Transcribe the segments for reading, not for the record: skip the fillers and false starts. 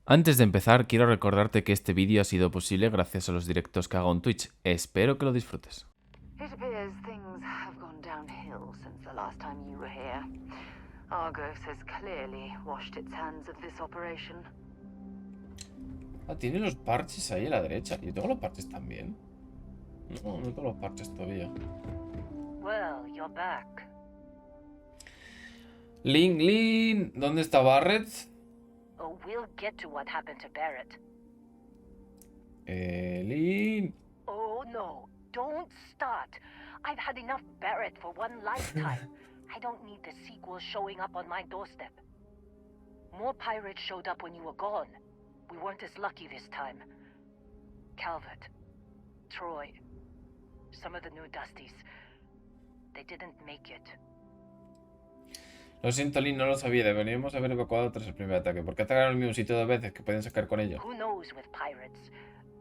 Antes de empezar, quiero recordarte que este vídeo ha sido posible gracias a los directos que hago en Twitch. Espero que lo disfrutes. It appears things have gone downhill since the last time you were here. Argos has clearly washed its hands of this operation. Ah, tiene los parches ahí a la derecha. ¿Yo tengo los parches también? No, no tengo los parches todavía. Well, you're back. Lin, ¿dónde está Barret? Oh, we'll get to what happened to Barrett. Lin. Oh, no. Don't start. I've had enough Barrett for one lifetime. I don't need the sequel showing up on my doorstep. More pirates showed up when you were gone. We weren't as lucky this time. Calvert, Troy, some of the new Dusties. They didn't make it. Lo siento, Lin, no lo sabía. Deberíamos haber evacuado tras el primer ataque. ¿Por qué atacaron el mismo sitio dos veces? ¿Qué pueden sacar con ello? Who knows with pirates?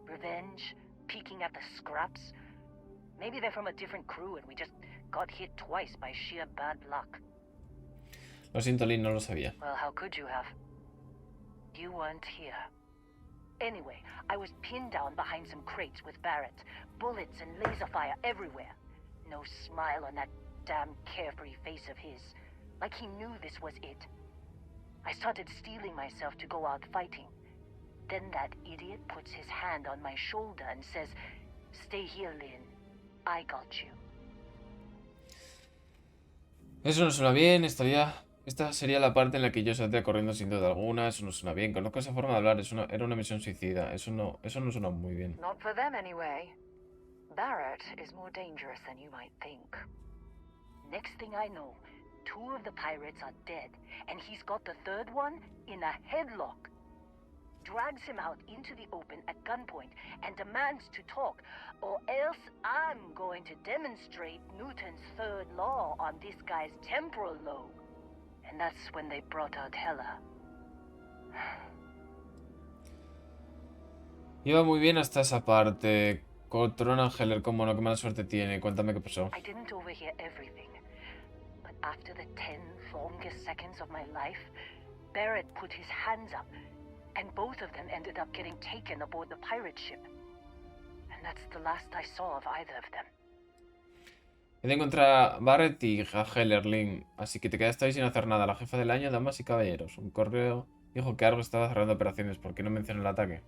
Revenge? Peeking at the scraps? Maybe they're from a different crew and we just got hit twice by sheer bad luck. Lo siento, Lin, no lo sabía. Well, how could you have? You weren't here. Anyway, I was pinned down behind some crates with Barrett. Bullets and laser fire everywhere. No smile on that damn carefree face of his. Like he knew this was it. I started steeling myself to go out fighting. Then that idiot puts his hand on my shoulder and says, "Stay here, Lynn. I got you." Eso no suena bien. Esta sería la parte en la que yo saldría corriendo sin duda alguna. Eso no suena bien. Conozco esa forma de hablar. Era una misión suicida. Eso no suena muy bien. Not for them anyway. Barrett is more dangerous than you might think. Next thing I know, 2 of the pirates are dead, and he's got the third one in a headlock. Drags him out into the open at gunpoint and demands to talk, or else I'm going to demonstrate Newton's third law on this guy's temporal lobe. And that's when they brought out Hela. Iba muy bien hasta esa parte. Cortron Heller, cómo no, qué mala suerte tiene. Cuéntame qué pasó. I didn't overhear everything, but after the 10 longest seconds of my life, Barrett put his hands up, and both of them ended up getting taken aboard the pirate ship. And that's the last I saw of either of them. He de encontrar a Barret y a Heller, Lin. Así que te quedaste ahí sin hacer nada. La jefa del año, damas y caballeros. Un correo dijo que Argo estaba cerrando operaciones. ¿Por qué no mencionó el ataque?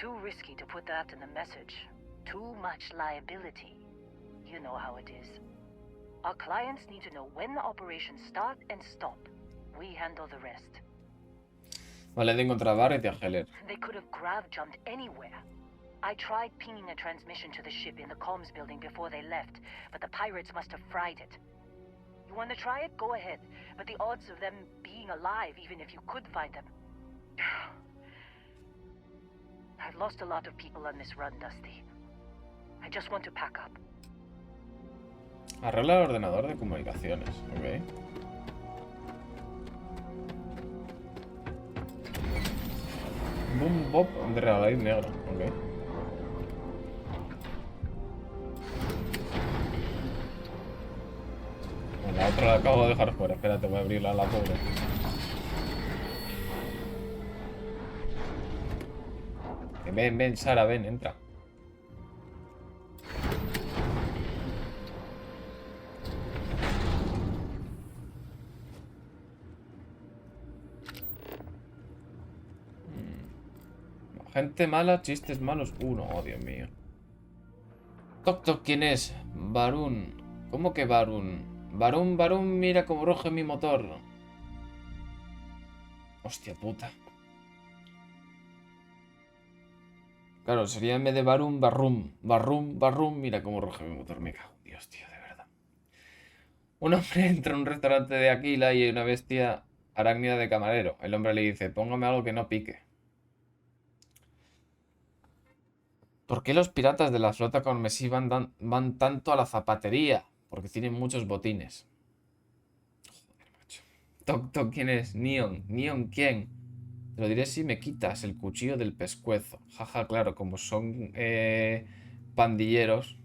Too risky to put that in the message. Too much liability. You know how it is. Our clients need to know when the operations start and stop. We handle the rest. Vale, he de encontrar a Barret y a Heller. They could have grav-jumped anywhere. I tried pinging a transmission to the ship in the comms building before they left, but the pirates must have fried it. You want to try it? Go ahead. But the odds of them being alive, even if you could find them... I've lost a lot of people on this run, Dusty. I just want to pack up. Arregla el ordenador de comunicaciones, ok. Boom Bob de regalar negro, ok. Bueno, la otra la acabo de dejar fuera. Espérate, voy a abrirla a la pobre. Ven, Sara, ven, entra. Gente mala, chistes malos. No, oh, Dios mío. Toc, ¿quién es? Varun. ¿Cómo que Varun? Varun, mira cómo ruge mi motor. Hostia puta. Claro, sería en vez de Varun, Barrum, mira cómo ruge mi motor. Me cago en Dios, tío, de verdad. Un hombre entra a un restaurante de Aquila y hay una bestia arácnida de camarero. El hombre le dice, póngame algo que no pique. ¿Por qué los piratas de la flota carmesí van tanto a la zapatería? Porque tienen muchos botines. Joder, macho. Toc, ¿quién es? Neon, ¿quién? Te lo diré si me quitas el cuchillo del pescuezo. Jaja, claro, como son pandilleros.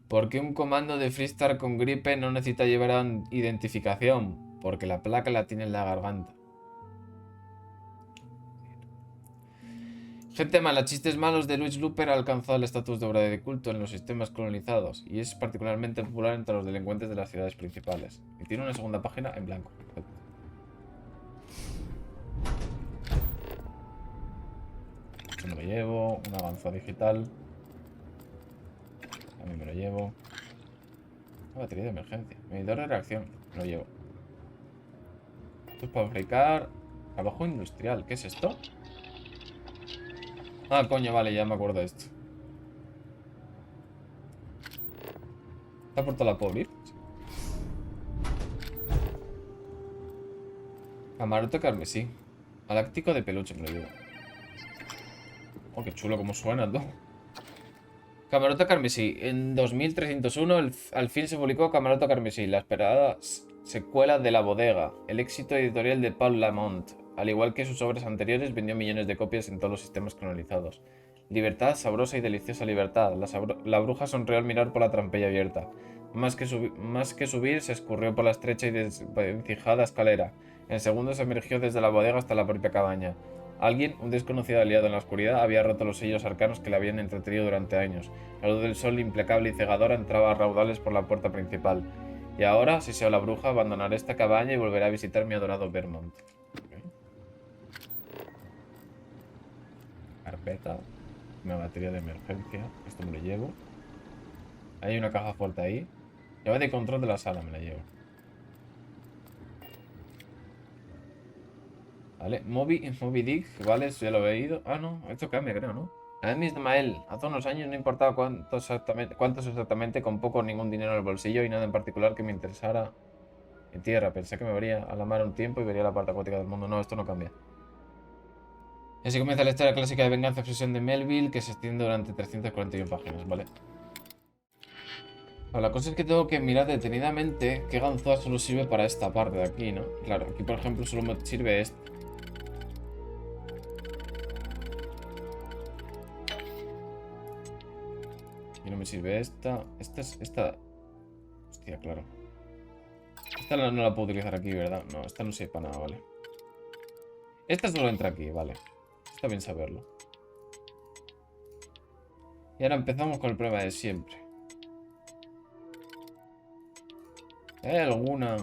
¿Por qué un comando de freestyle con gripe no necesita llevar identificación? Porque la placa la tiene en la garganta. Gente mala, chistes malos de Luis Luper ha alcanzado el estatus de obra de culto en los sistemas colonizados y es particularmente popular entre los delincuentes de las ciudades principales. Y tiene una segunda página en blanco. Perfecto. Esto me lo llevo. Un avanzado digital. También me lo llevo. Una batería de emergencia. Medidor de reacción. Me lo llevo. Esto es para fabricar trabajo industrial. ¿Qué es esto? Ah, coño, vale, ya me acuerdo de esto. ¿Está por toda la puedo abrir? Sí. Camarote carmesí. Galáctico de peluche me lo llevo. Oh, qué chulo como suena, tú. Camarote carmesí. En 2301 al fin se publicó Camarote carmesí, la esperada secuela de La Bodega, el éxito editorial de Paul Lamont. Al igual que sus obras anteriores, vendió millones de copias en todos los sistemas colonizados. Libertad, sabrosa y deliciosa libertad. La bruja sonrió al mirar por la trampilla abierta. Más que subir, se escurrió por la estrecha y desvencijada escalera. En segundos emergió desde la bodega hasta la propia cabaña. Alguien, un desconocido aliado en la oscuridad, había roto los sellos arcanos que le habían entretenido durante años. La luz del sol, implacable y cegadora, entraba a raudales por la puerta principal. Y ahora, si sea la bruja, abandonaré esta cabaña y volveré a visitar mi adorado Vermont. Okay. Carpeta. Una batería de emergencia. Esto me lo llevo. Hay una caja fuerte ahí. Llave de control de la sala, me la llevo. Vale, Moby Dick, vale, eso ya lo he ido. Ah, no, esto cambia, creo, ¿no? Además de Mael, hace unos años no importaba cuántos exactamente, con poco o ningún dinero en el bolsillo y nada en particular que me interesara en tierra. Pensé que me vería a la mar un tiempo y vería la parte acuática del mundo. No, esto no cambia. Y así comienza la historia clásica de venganza y obsesión de Melville, que se extiende durante 341 páginas, ¿vale? Bueno, la cosa es que tengo que mirar detenidamente qué ganzúa solo sirve para esta parte de aquí, ¿no? Claro, aquí por ejemplo solo me sirve esto. Y no me sirve esta. Esta. Hostia, claro. Esta no la puedo utilizar aquí, ¿verdad? No, esta no sirve para nada, vale. Esta solo entra aquí, vale. Está bien saberlo. Y ahora empezamos con el problema de siempre. ¿Hay alguna?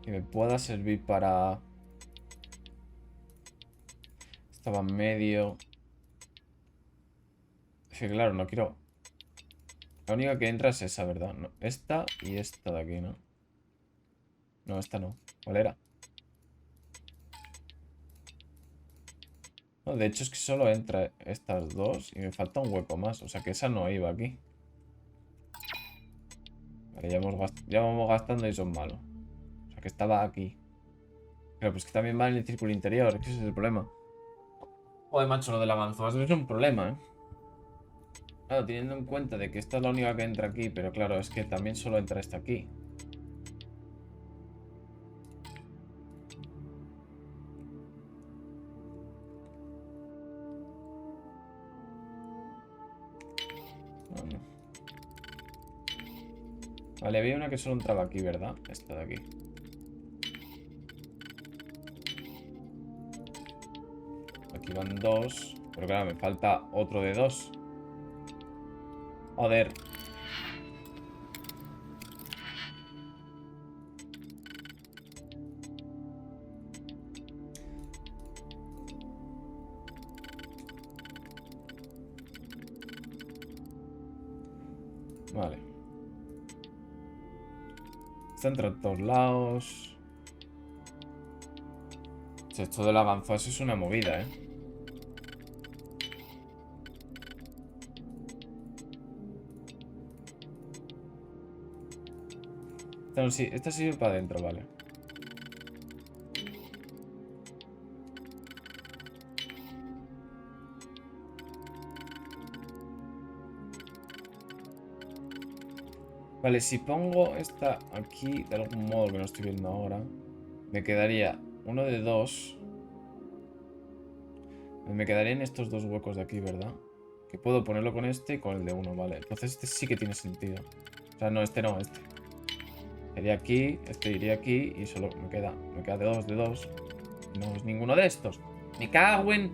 Que me pueda servir para... Estaba en medio. Es que claro, no quiero... La única que entra es esa, ¿verdad? No, esta y esta de aquí, ¿no? No, esta no. ¿Cuál era? No, de hecho es que solo entra estas dos y me falta un hueco más. O sea que esa no iba aquí. Vale, ya vamos gastando y son malos. O sea que estaba aquí. Pero pues que también va en el círculo interior. Es que ese es el problema. Joder, macho, lo del avanzado es un problema, ¿eh? Claro, teniendo en cuenta de que esta es la única que entra aquí. Pero claro, es que también solo entra esta aquí. No, no. Vale, había una que solo entraba aquí, ¿verdad? Esta de aquí. Aquí van dos. Pero claro, me falta otro de dos. Joder. Vale. Está entre todos lados. Esto del avanzado es una movida, ¿eh? Esta, no, sí, esta sirve para adentro, vale. Vale, si pongo esta aquí de algún modo que no estoy viendo ahora, me quedaría uno de dos. Me quedarían estos dos huecos de aquí, ¿verdad? Que puedo ponerlo con este y con el de uno, vale. Entonces este sí que tiene sentido. O sea, no, este no, este. Sería aquí, este iría aquí y solo me queda de dos. No es ninguno de estos. Me cago en...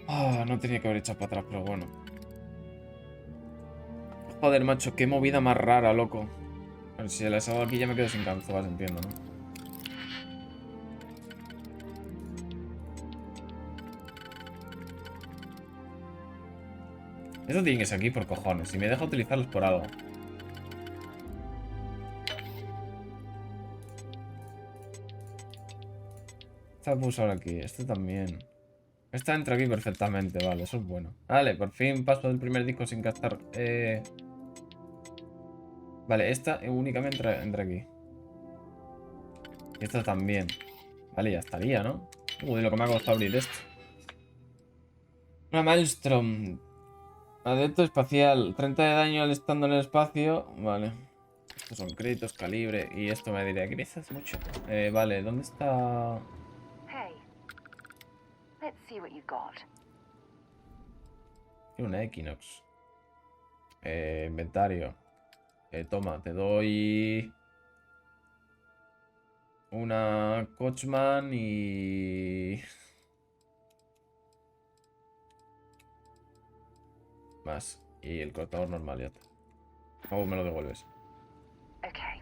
Ah, no tenía que haber echado para atrás, pero bueno. Joder, macho, qué movida más rara, loco. Bueno, si se las hago aquí ya me quedo sin ganzúas, entiendo, ¿no? Esto tiene que ser aquí por cojones. Si me deja utilizarlos por algo. Esta puedo usar aquí. Este también. Esta entra aquí perfectamente, vale, eso es bueno. Vale, por fin paso del primer disco sin gastar. Vale, esta únicamente entra aquí. Y esta también. Vale, ya estaría, ¿no? Uy, lo que me ha costado abrir esto. Una Maelstrom. Adepto espacial. 30 de daño al estando en el espacio. Vale. Estos son créditos, calibre. Y esto me diría que hace mucho. Vale, ¿dónde está? Hey, let's see what you got. Tiene una Equinox. Inventario. Toma, te doy una Coachman y... más. Y el cortador normal, ya está. O me lo devuelves. Okay.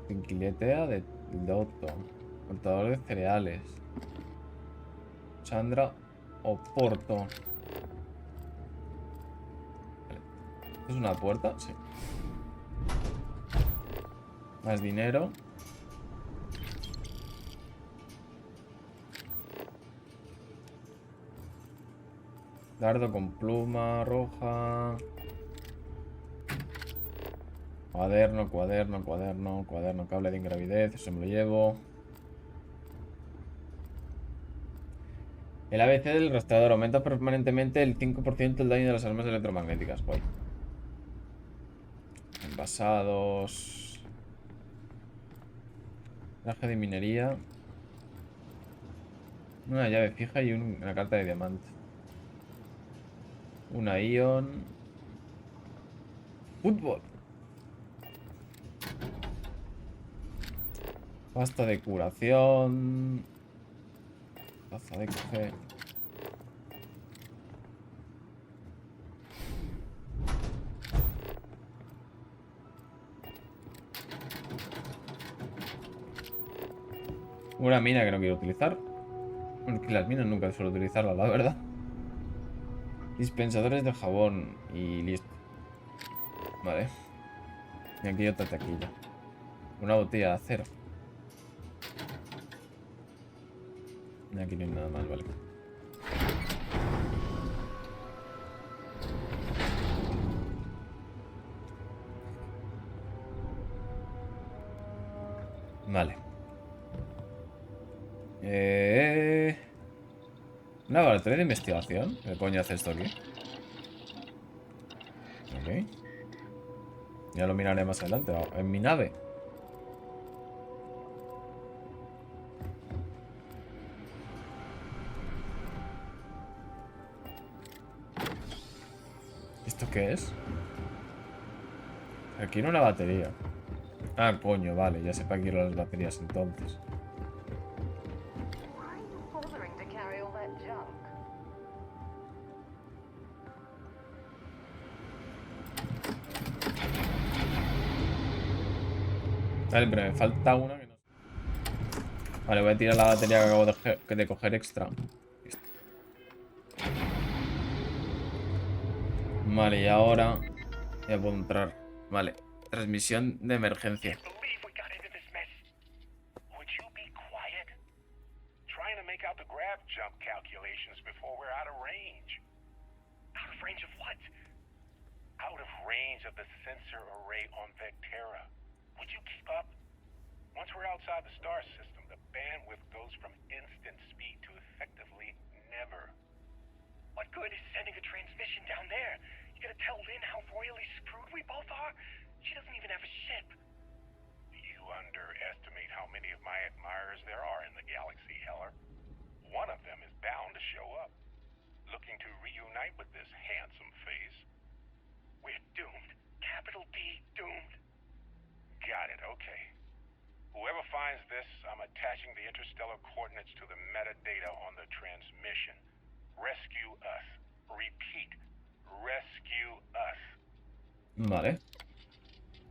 Tranquiletea de Loto. Cortador de cereales. Chandra Oporto. Vale. ¿Esto es una puerta? Sí. Más dinero. Dardo con pluma roja. Cuaderno, cable de ingravidez, eso me lo llevo. El ABC del rastreador aumenta permanentemente el 5% el daño de las armas electromagnéticas. Guay. Envasados. Traje de minería. Una llave fija y una carta de diamante. Una ion. Fútbol. Pasta de curación. Taza de café. Una mina que no quiero utilizar. Bueno, es que las minas nunca suelo utilizarlas, la verdad. Dispensadores de jabón. Y listo. Vale. Y aquí hay otra taquilla. Una botella de acero. Y aquí no hay nada más, vale. Vale. Una laboratorio de investigación. ¿Qué coño hace esto aquí? Ok. Ya lo miraré más adelante. En mi nave. ¿Esto qué es? Aquí no una batería. Ah, coño, vale. Ya sé para qué quiero las baterías entonces. Why are you bothering to carry all that junk? Vale, pero me falta una que no... Vale, voy a tirar la batería que acabo de coger extra. Listo. Vale, y ahora ya puedo entrar. Vale. Transmisión de emergencia. Can't believe we got into this mess. Would you be quiet? Trying to make out the grav jump calculations before we're out of range. Out of range of what? Out of range of the sensor array on Vectera. Would you keep up? Once we're outside the star system, the bandwidth goes from instant speed to effectively never. What good is sending a transmission down there? You gonna tell Lynn how royally screwed we both are? She doesn't even have a ship. You underestimate how many of my admirers there are in the galaxy, Heller. One of them is bound to show up, looking to reunite with this handsome face. We're doomed. Capital D, doomed. Got it, okay. Whoever finds this, I'm attaching the interstellar coordinates to the metadata on the transmission. Rescue us. Repeat. Rescue us. Vale.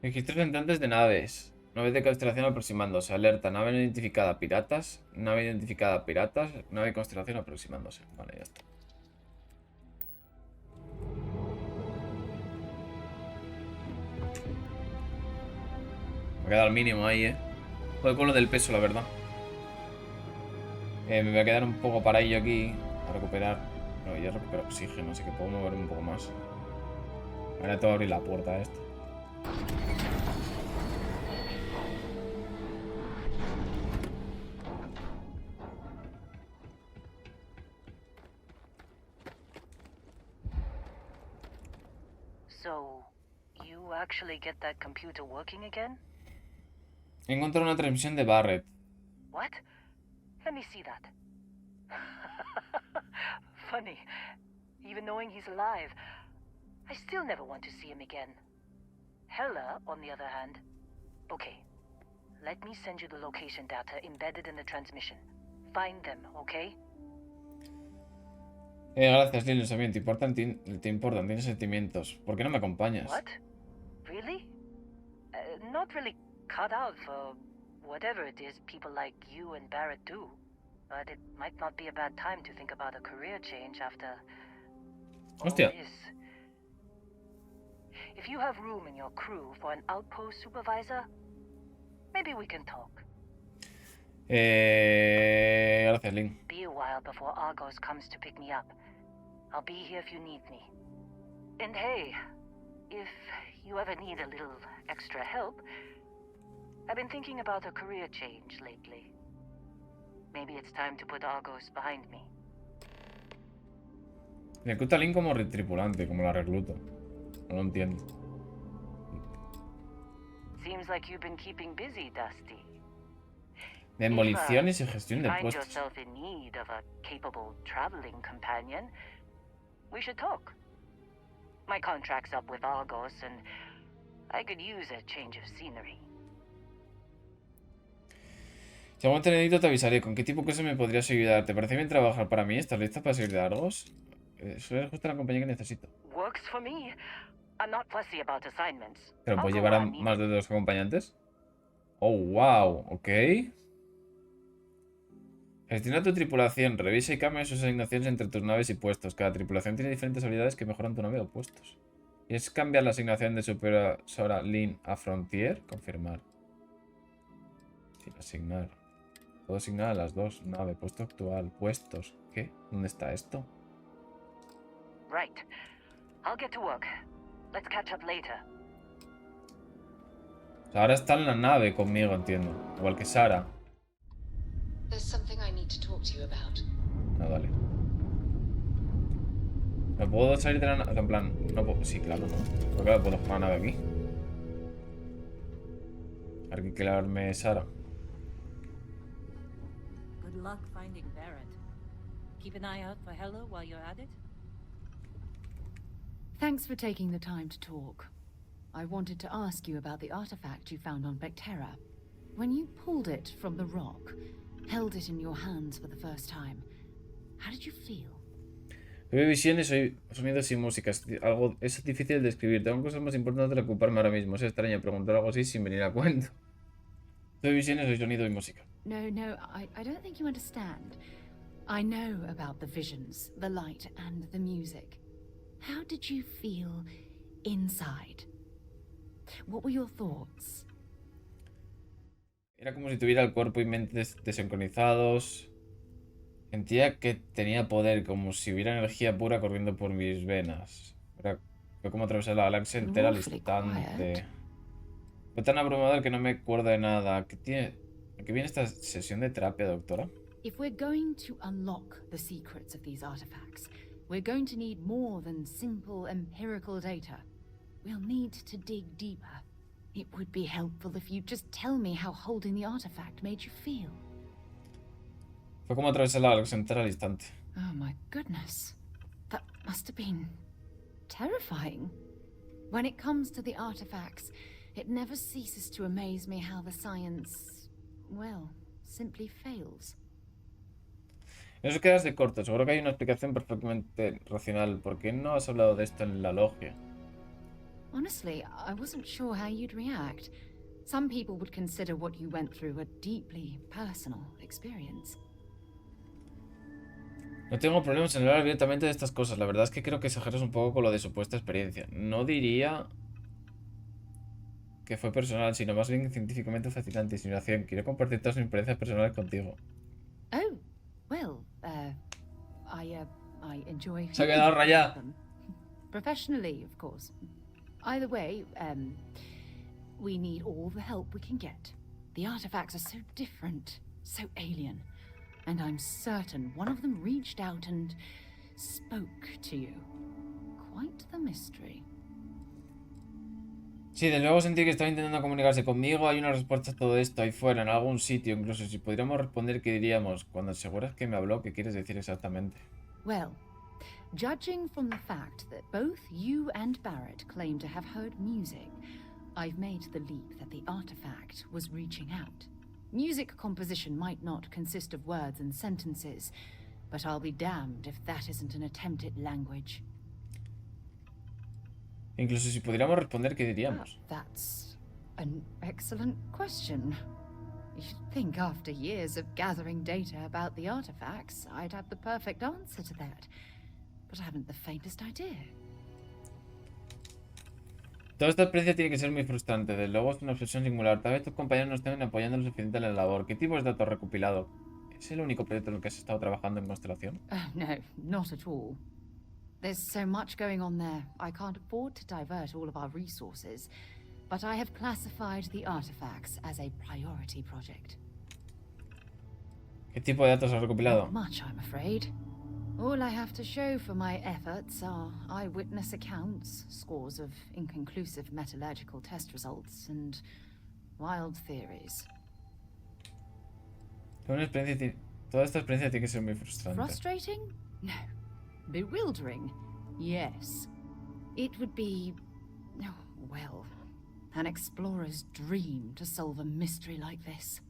Registros entrantes de naves. Nave de constelación aproximándose. Alerta. Nave no identificada. Piratas. Nave identificada. Piratas. Nave de constelación aproximándose. Vale, ya está. Me ha quedado al mínimo ahí, Joder, con lo del peso, la verdad. Me voy a quedar un poco paradillo aquí a recuperar. No, ya recupero oxígeno, así que puedo moverme un poco más. Ahora tengo que abrir la puerta a esto. So, you actually get that computer working again? He encontrado una transmisión de Barrett. What? Let me see that. Funny. Even knowing he's alive, I still never want to see him again. Hella, on the other hand. Okay. Let me send you the location data embedded in the transmission. Find them, okay? Gracias, Lil, también te importan, tienes sentimientos. ¿Por qué no me acompañas? What? Really? Not really cut out for whatever it is people like you and Barrett do. But it might not be a bad time to think about a career change after all Hostia. this. If you have room in your crew for an outpost supervisor, maybe we can talk. Gracias, Lin. Be a while before Argos comes to pick me up. I'll be here if you need me. And hey, if you ever need a little extra help, I've been thinking about a career change lately. Maybe it's time to put Argos behind me. Recluta a Lin como tripulante, como la recluto. No lo entiendo. Seems like you've been keeping busy, Dusty. Demoliciones y gestión de Find puestos. yourself in need of a capable traveling companion, we should talk. My contract's up with Argos, and I could use a change of scenery. Si algún te necesito te avisaré. ¿Con qué tipo de cosas me podrías ayudar? ¿Te parece bien trabajar para mí? ¿Estás lista para seguir de Argos? Eso es justo la compañía que necesito. Works for me. I'm not fussy about assignments. ¿Pero I'll puedo go llevar a where I need más it. de 2 acompañantes? Oh, wow. Ok. Gestiona tu tripulación. Revisa y cambia sus asignaciones entre tus naves y puestos. Cada tripulación tiene diferentes habilidades que mejoran tu nave o puestos. ¿Y es cambiar la asignación de supervisora Lin a Frontier? Confirmar. Sí, asignar. Puedo asignar a las dos. Nave, puesto actual, puestos. ¿Qué? ¿Dónde está esto? Right. I'll get to work. Let's catch up later. O sea, ahora está en la nave conmigo, entiendo. Igual que Sara. There's something I need to talk to you about. Ah, vale. ¿No puedo salir de la nave? En plan, no puedo. Sí, claro, no. Pero claro, puedo jugar la nave aquí. A ver qué clavarme Sara. Good luck finding Barrett. Keep an eye out for Hella while you're at it. Thanks for taking the time to talk. I wanted to ask you about the artifact you found on Vectera. When you pulled it from the rock, held it in your hands for the first time, how did you feel? Veo visiones, oí sonidos y música. Es difícil de describir. Tengo cosas más importantes de ocuparme ahora mismo. Es extraño preguntar algo así sin venir a cuento. Veo visiones, oí sonido y música. No, I don't think you understand. I know about the visions, the light, and the music. How did you feel inside? What were your thoughts? Era como si tuviera el cuerpo y mente desincronizados. Sentía que tenía poder, como si hubiera energía pura corriendo por mis venas. Fue como atravesar la galaxia entera al instante. Fue tan abrumador que no me acuerdo de nada. ¿A qué viene esta sesión de terapia, doctora? If we're going to unlock the secrets of these artifacts, we're going to need more than simple empirical data. We'll need to dig deeper. It would be helpful if you'd just tell me how holding the artifact made you feel. Fue como atravesar la galaxia entera al instante. Oh my goodness. That must have been terrifying. When it comes to the artifacts, it never ceases to amaze me how the science, well, simply fails. Eso quedas de corto. Seguro que hay una explicación perfectamente racional. ¿Por qué no has hablado de esto en la logia? Honestly, I wasn't sure how you'd react. Some people would consider what you went through a deeply personal experience. No tengo problemas en hablar abiertamente de estas cosas. La verdad es que creo que exageras un poco con lo de supuesta experiencia. No diría que fue personal, sino más bien científicamente fascinante. Insinuación. Quiero compartir todas mis experiencias personales contigo. Oh, well, I enjoy Se ha quedado rayada. them. Professionally, of course. Either way, we need all the help we can get. The artifacts are so different, so alien. And I'm certain one of them reached out and spoke to you. Quite the mystery. Sí, desde luego sentí que estaba intentando comunicarse conmigo. Hay una respuesta a todo esto ahí fuera, en algún sitio. Incluso si pudiéramos responder, ¿qué diríamos? Cuando aseguras que me habló, ¿qué quieres decir exactamente? Well, judging from the fact that both you and Barrett claim to have heard music, I've made the leap that the artifact was reaching out. Music composition might not consist of words and sentences, but I'll be damned if that isn't an attempt at language. Incluso si pudiéramos responder, ¿qué diríamos? That's an excellent question. You'd think after years of gathering data about the artifacts, I'd have the perfect answer to that. But I haven't the faintest idea. Toda esta experiencia tiene que ser muy frustrante. Desde luego es una obsesión singular. Tal vez tus compañeros no estén apoyando lo suficiente en la labor. ¿Qué tipo de datos recopilado? ¿Es el único proyecto en el que has estado trabajando en Constelación? No, not at all. There's so much going on there, I can't afford to divert all of our resources. But I have classified the artifacts as a priority project. ¿Qué tipo de datos has recopilado? Not much, I'm afraid. All I have to show for my efforts are eyewitness accounts, scores of inconclusive metallurgical test results, and wild theories. Toda esta experiencia tiene que ser muy frustrante. Frustrating? No. Bewildering? Yes. It would be, oh, well, an explorer's dream to solve a mystery like this.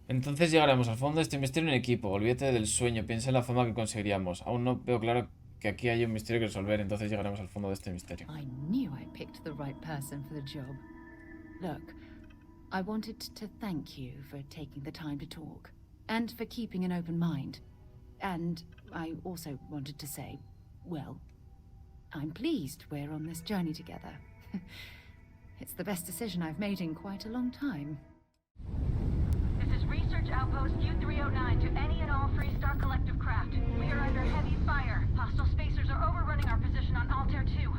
Entonces llegaremos al fondo de este misterio en equipo. Olvídate del sueño, piensa en la fama que conseguiríamos. Aún no veo claro que aquí hay un misterio que resolver, entonces llegaremos al fondo de este misterio. I knew I picked the right person for the job. Look, I wanted to thank you for taking the time to talk, and for keeping an open mind. And I also wanted to say, well, I'm pleased we're on this journey together. It's the best decision I've made in quite a long time. This is Research Outpost U-309 to any and all Freestar Collective craft. We are under heavy fire. Hostile spacers are overrunning our position on Altair 2.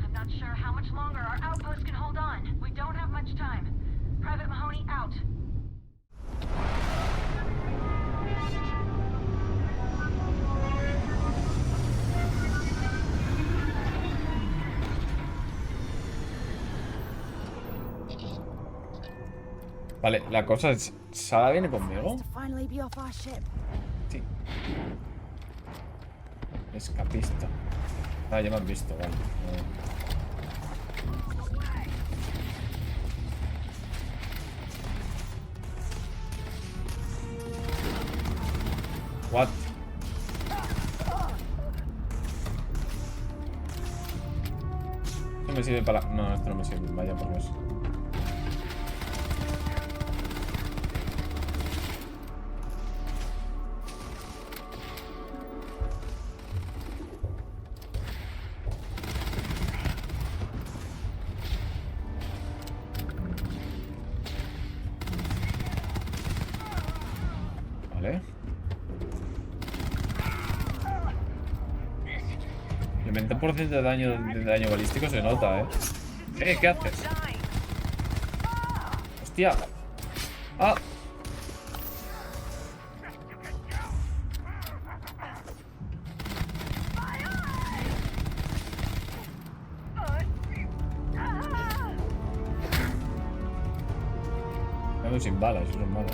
I'm not sure how much longer our outpost can hold on. We don't have much time. Private Mahoney out. Vale, la cosa es... ¿Sara viene conmigo? To finally be off our ship. Sí. Escapista. Ah, ya me han visto, vale. What? Esto me sirve para... No, esto no me sirve, vaya por Dios. Vale. El 20% de daño balístico se nota, ¿qué haces? ¡Hostia! ¡Ah! Ando sin balas, eso es malo.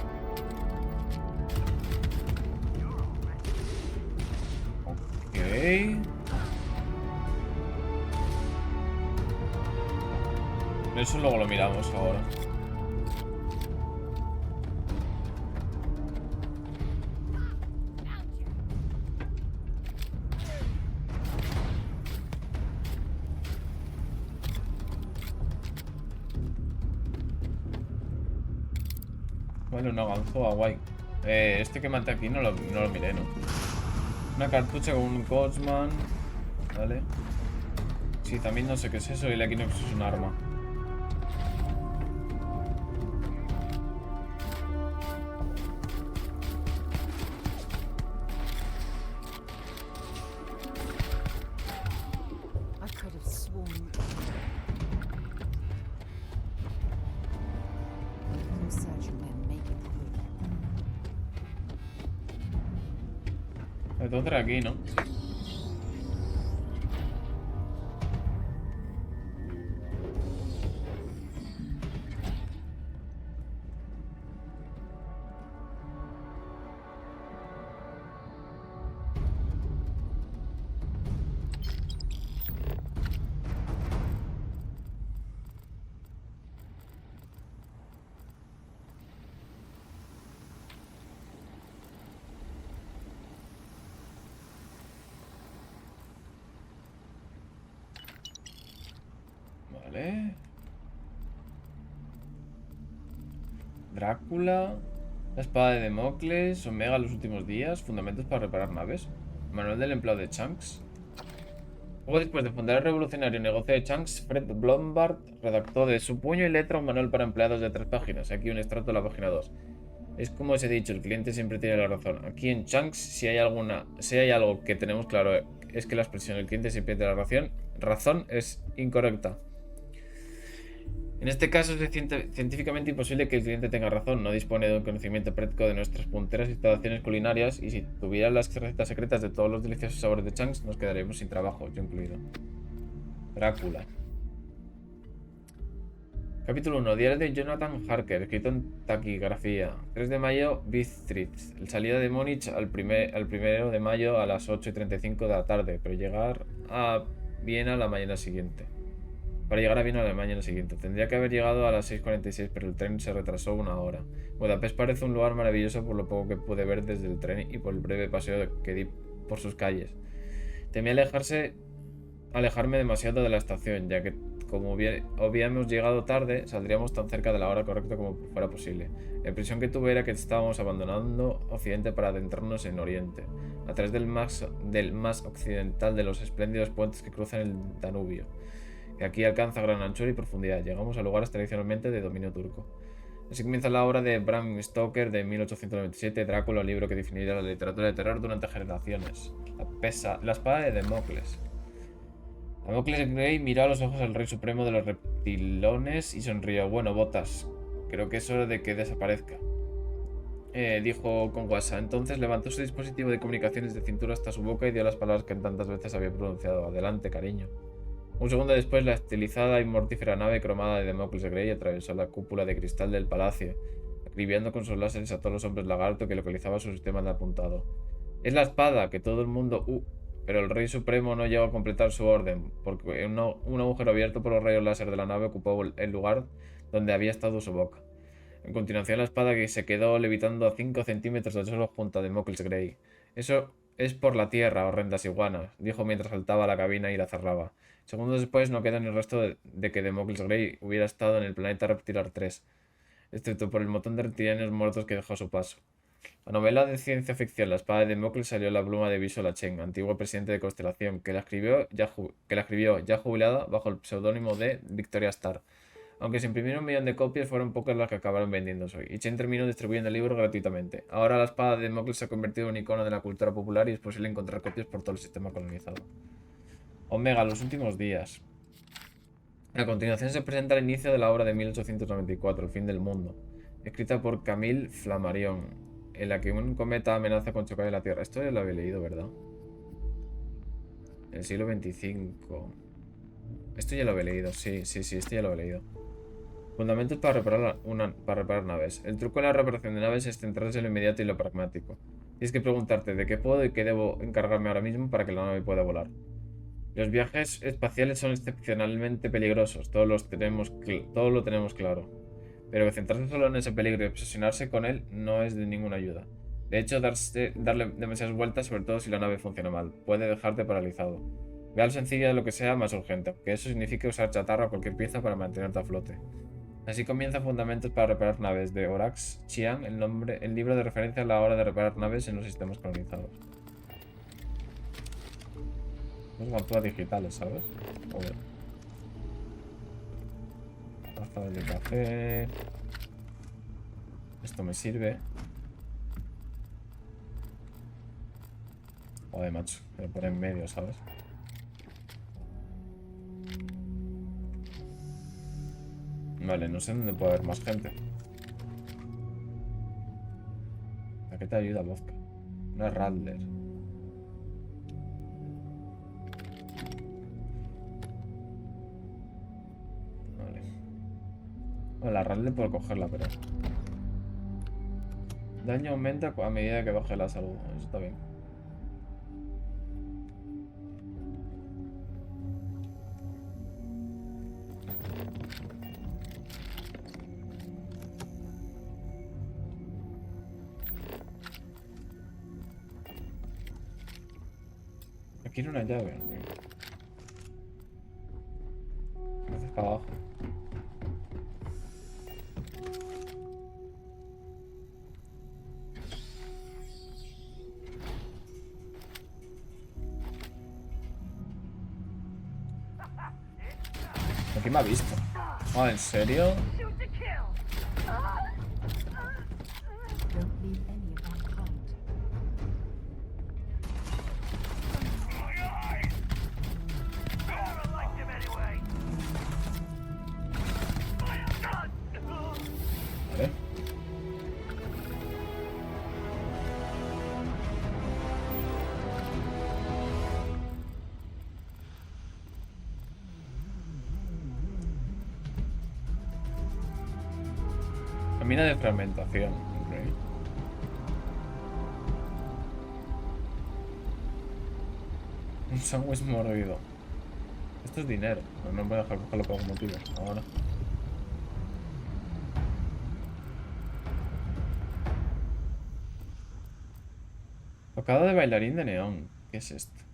Ok. Eso luego lo miramos ahora. Bueno, una ganzúa, guay. Este que mate aquí no lo miré, ¿no? Una cartucha con un Coachman. Vale. Sí, también no sé qué es eso y el Equinox es un arma. I could have sworn. No searching men make it good. Me tengo que traer aquí, ¿no? Vale. Drácula. La espada de Democles. Omega los últimos días. Fundamentos para reparar naves. Manual del empleado de Chunks. Luego, después de fundar el revolucionario negocio de Chunks, Fred Lombard redactó de su puño y letra un manual para empleados de 3 páginas. Aquí un extracto de la página 2. Es como os he dicho, el cliente siempre tiene la razón. Aquí en Chunks, si hay algo que tenemos claro, es que la expresión el cliente siempre tiene la razón es incorrecta. En este caso es científicamente imposible que el cliente tenga razón, no dispone de un conocimiento práctico de nuestras punteras instalaciones culinarias y si tuviera las recetas secretas de todos los deliciosos sabores de Chunks nos quedaríamos sin trabajo, yo incluido. Drácula. Capítulo 1. Diario de Jonathan Harker, escrito en taquigrafía. 3 de mayo, Bistritz. El salida de Múnich al 1 de mayo a las 8:35 de la tarde, pero llegar a Viena la mañana siguiente. Para llegar a Viena la mañana siguiente. Tendría que haber llegado a las 6:46, pero el tren se retrasó 1 hora. Budapest parece un lugar maravilloso por lo poco que pude ver desde el tren y por el breve paseo que di por sus calles. Temí alejarme demasiado de la estación, ya que como habíamos llegado tarde, saldríamos tan cerca de la hora correcta como fuera posible. La impresión que tuve era que estábamos abandonando Occidente para adentrarnos en Oriente, a través del más occidental de los espléndidos puentes que cruzan el Danubio, que aquí alcanza gran anchura y profundidad. Llegamos a lugares tradicionalmente de dominio turco. Así comienza la obra de Bram Stoker de 1897, Drácula, un libro que definiría la literatura de terror durante generaciones. La espada de Democles. Democles Grey miró a los ojos al rey supremo de los reptilones y sonrió. Bueno, Botas, creo que es hora de que desaparezca. Dijo con guasa. Entonces levantó su dispositivo de comunicaciones de cintura hasta su boca y dio las palabras que tantas veces había pronunciado. Adelante, cariño. Un segundo después, la estilizada y mortífera nave cromada de Democles Grey atravesó la cúpula de cristal del palacio, acribillando con sus láseres a todos los hombres lagarto que localizaba su sistema de apuntado. Es la espada, que todo el mundo... Pero el rey supremo no llegó a completar su orden, porque un agujero abierto por los rayos láser de la nave ocupó el lugar donde había estado su boca. En continuación, la espada que se quedó levitando a 5 centímetros del suelo junto a Democles Grey. Eso es por la tierra, horrendas iguanas, dijo mientras saltaba a la cabina y la cerraba. Segundos después no queda ni el resto de que Democles Grey hubiera estado en el planeta Reptilar 3, excepto por el montón de reptilianos muertos que dejó a su paso. La novela de ciencia ficción La espada de Democles salió en la pluma de Visual Chen, antiguo presidente de Constelación, que la escribió ya jubilada bajo el seudónimo de Victoria Starr. Aunque se imprimieron 1 millón de copias, fueron pocas las que acabaron vendiéndose, y Chen terminó distribuyendo el libro gratuitamente. Ahora la espada de Democles se ha convertido en un icono de la cultura popular y es posible encontrar copias por todo el sistema colonizado. Omega, los últimos días. A continuación se presenta el inicio de la obra de 1894, El fin del mundo, escrita por Camille Flammarion, en la que un cometa amenaza con chocar en la Tierra. Esto ya lo había leído, ¿verdad? En el siglo XXV. Esto ya lo había leído, sí, esto ya lo había leído. Fundamentos para reparar naves. El truco de la reparación de naves es centrarse en lo inmediato y lo pragmático. Tienes que preguntarte de qué puedo y qué debo encargarme ahora mismo para que la nave pueda volar. Los viajes espaciales son excepcionalmente peligrosos, todos lo tenemos claro. Pero centrarse solo en ese peligro y obsesionarse con él no es de ninguna ayuda. De hecho, darle demasiadas vueltas, sobre todo si la nave funciona mal, puede dejarte paralizado. Ve al sencillo de lo que sea más urgente, aunque eso signifique usar chatarra o cualquier pieza para mantenerte a flote. Así comienza Fundamentos para reparar naves de Horax Chiang, el libro de referencia a la hora de reparar naves en los sistemas colonizados. Son ganzúas digitales, ¿sabes? Joder. Tazas de café. Esto me sirve. Joder, macho. Me lo pone en medio, ¿sabes? Vale, no sé dónde puede haber más gente. ¿A qué te ayuda, vodka? Una Rattler. Vale. Bueno, la Rattler puedo cogerla, pero... Daño aumenta a medida que baje la salud. Eso está bien. Aquí era una llave. ¿Qué haces para abajo? Aquí me ha visto. Ah, ¿en serio? Don't leave any of that behind. Vale. Camina de fragmentación. Ok. Un sándwich mordido. Esto es dinero. No me voy a dejar cogerlo por algún motivo. Ahora. Tocado de bailarín de neón. ¿Qué es esto?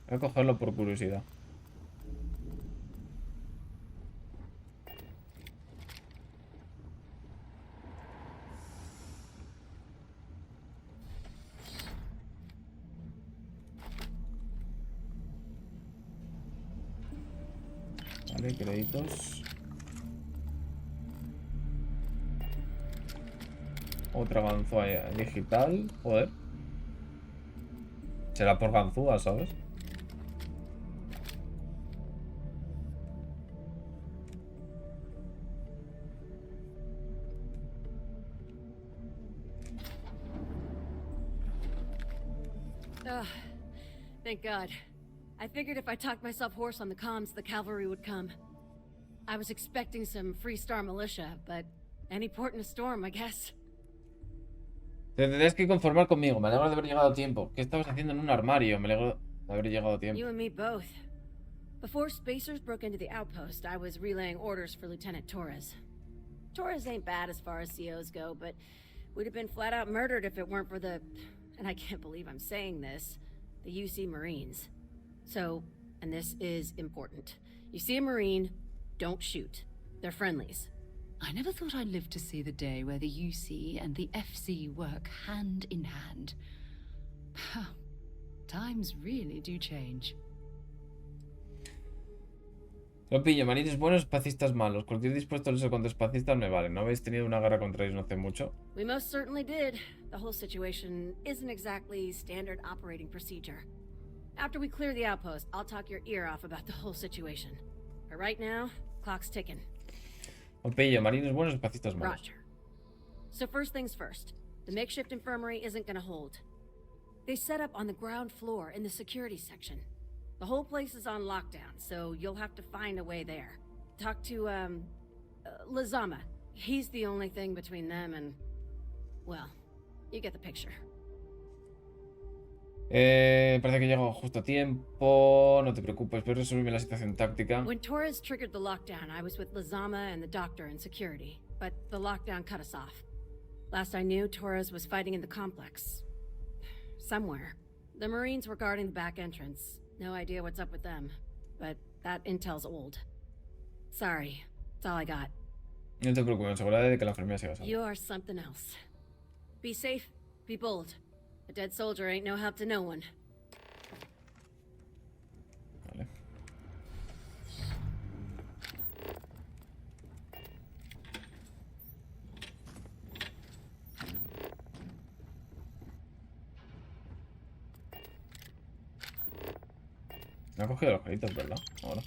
Voy a cogerlo por curiosidad. Vale, créditos. Otra ganzúa digital. Joder. Será por ganzúa, ¿sabes? Ugh. Thank God. I figured if I talked myself hoarse on the comms, the cavalry would come. I was expecting some Freestar militia, but any port in a storm, I guess. Te tendrías que conformar conmigo. Me alegro de haber llegado a tiempo. ¿Qué estabas haciendo en un armario? Me alegro de haber llegado a tiempo. You and me both. Before Spacers broke into the outpost, I was relaying orders for Lieutenant Torres. Torres ain't bad as far as COs go, but we'd have been flat out murdered if it weren't for the... And I can't believe I'm saying this. The UC Marines. So, and this is important. You see a Marine, don't shoot. They're friendlies. I never thought I'd live to see the day where the UC and the FC work hand in hand. Times really do change. Lo pillo, marines buenos, espacistas malos. Cualquier dispuesto a luchar contra espacistas me vale. ¿No habéis tenido una guerra contra ellos no hace mucho? We most certainly did. The whole situation isn't exactly standard operating procedure. After we clear the outpost, I'll talk your ear off about the whole situation. But right now, clock's ticking. Lo pillo, marines buenos, espacistas malos. Roger. So first things first, the makeshift infirmary isn't gonna hold. They set up on the ground floor in the security section. The whole place is on lockdown, so you'll have to find a way there. talk to, Lazama. He's the only thing between them and... well, you get the picture. Parece que llego justo a tiempo. No te preocupes, pero resolverme la situación táctica. When Torres triggered the lockdown, I was with Lazama and the doctor in security, but the lockdown cut us off. Last I knew, Torres was fighting in the complex. Somewhere. The Marines were guarding the back entrance. No idea what's up with them. But that intel's old. Sorry. That's all I got. No te preocupes, asegúrate de que la enfermera siga salva. You are something else. Be safe. Be bold. A dead soldier ain't no help to no one. Vale. Me ha cogido los créditos, ¿verdad? Ahora.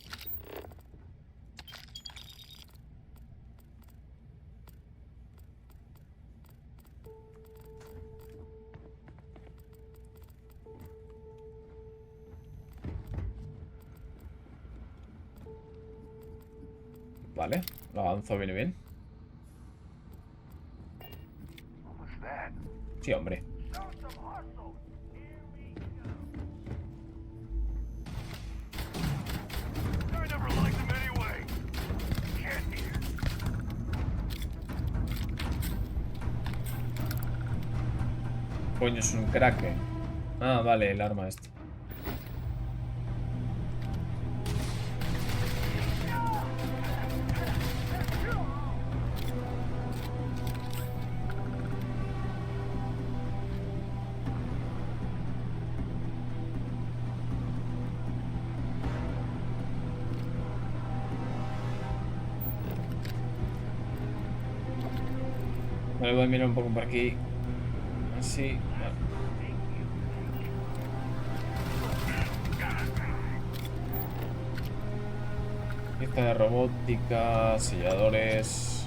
Vale, lo avanzo bien y bien. Sí, hombre. Coño, es un crack. Ah, vale, el arma esta. Vale, voy a mirar un poco por aquí. Así. Vale. Pieza de robótica, selladores.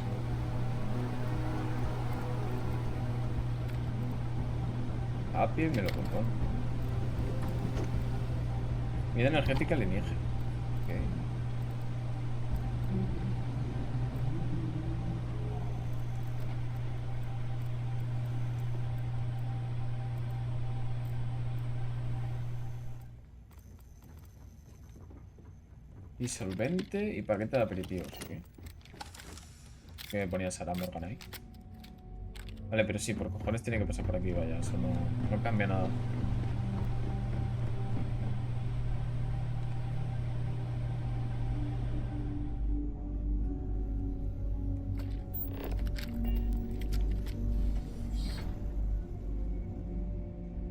API me lo compro. Vida energética alienígena. Ok. Disolvente y paquete de aperitivos. ¿Okay? ¿Qué me ponía Sarah Morgan ahí? Vale, pero sí, por cojones tiene que pasar por aquí, vaya. Eso no cambia nada.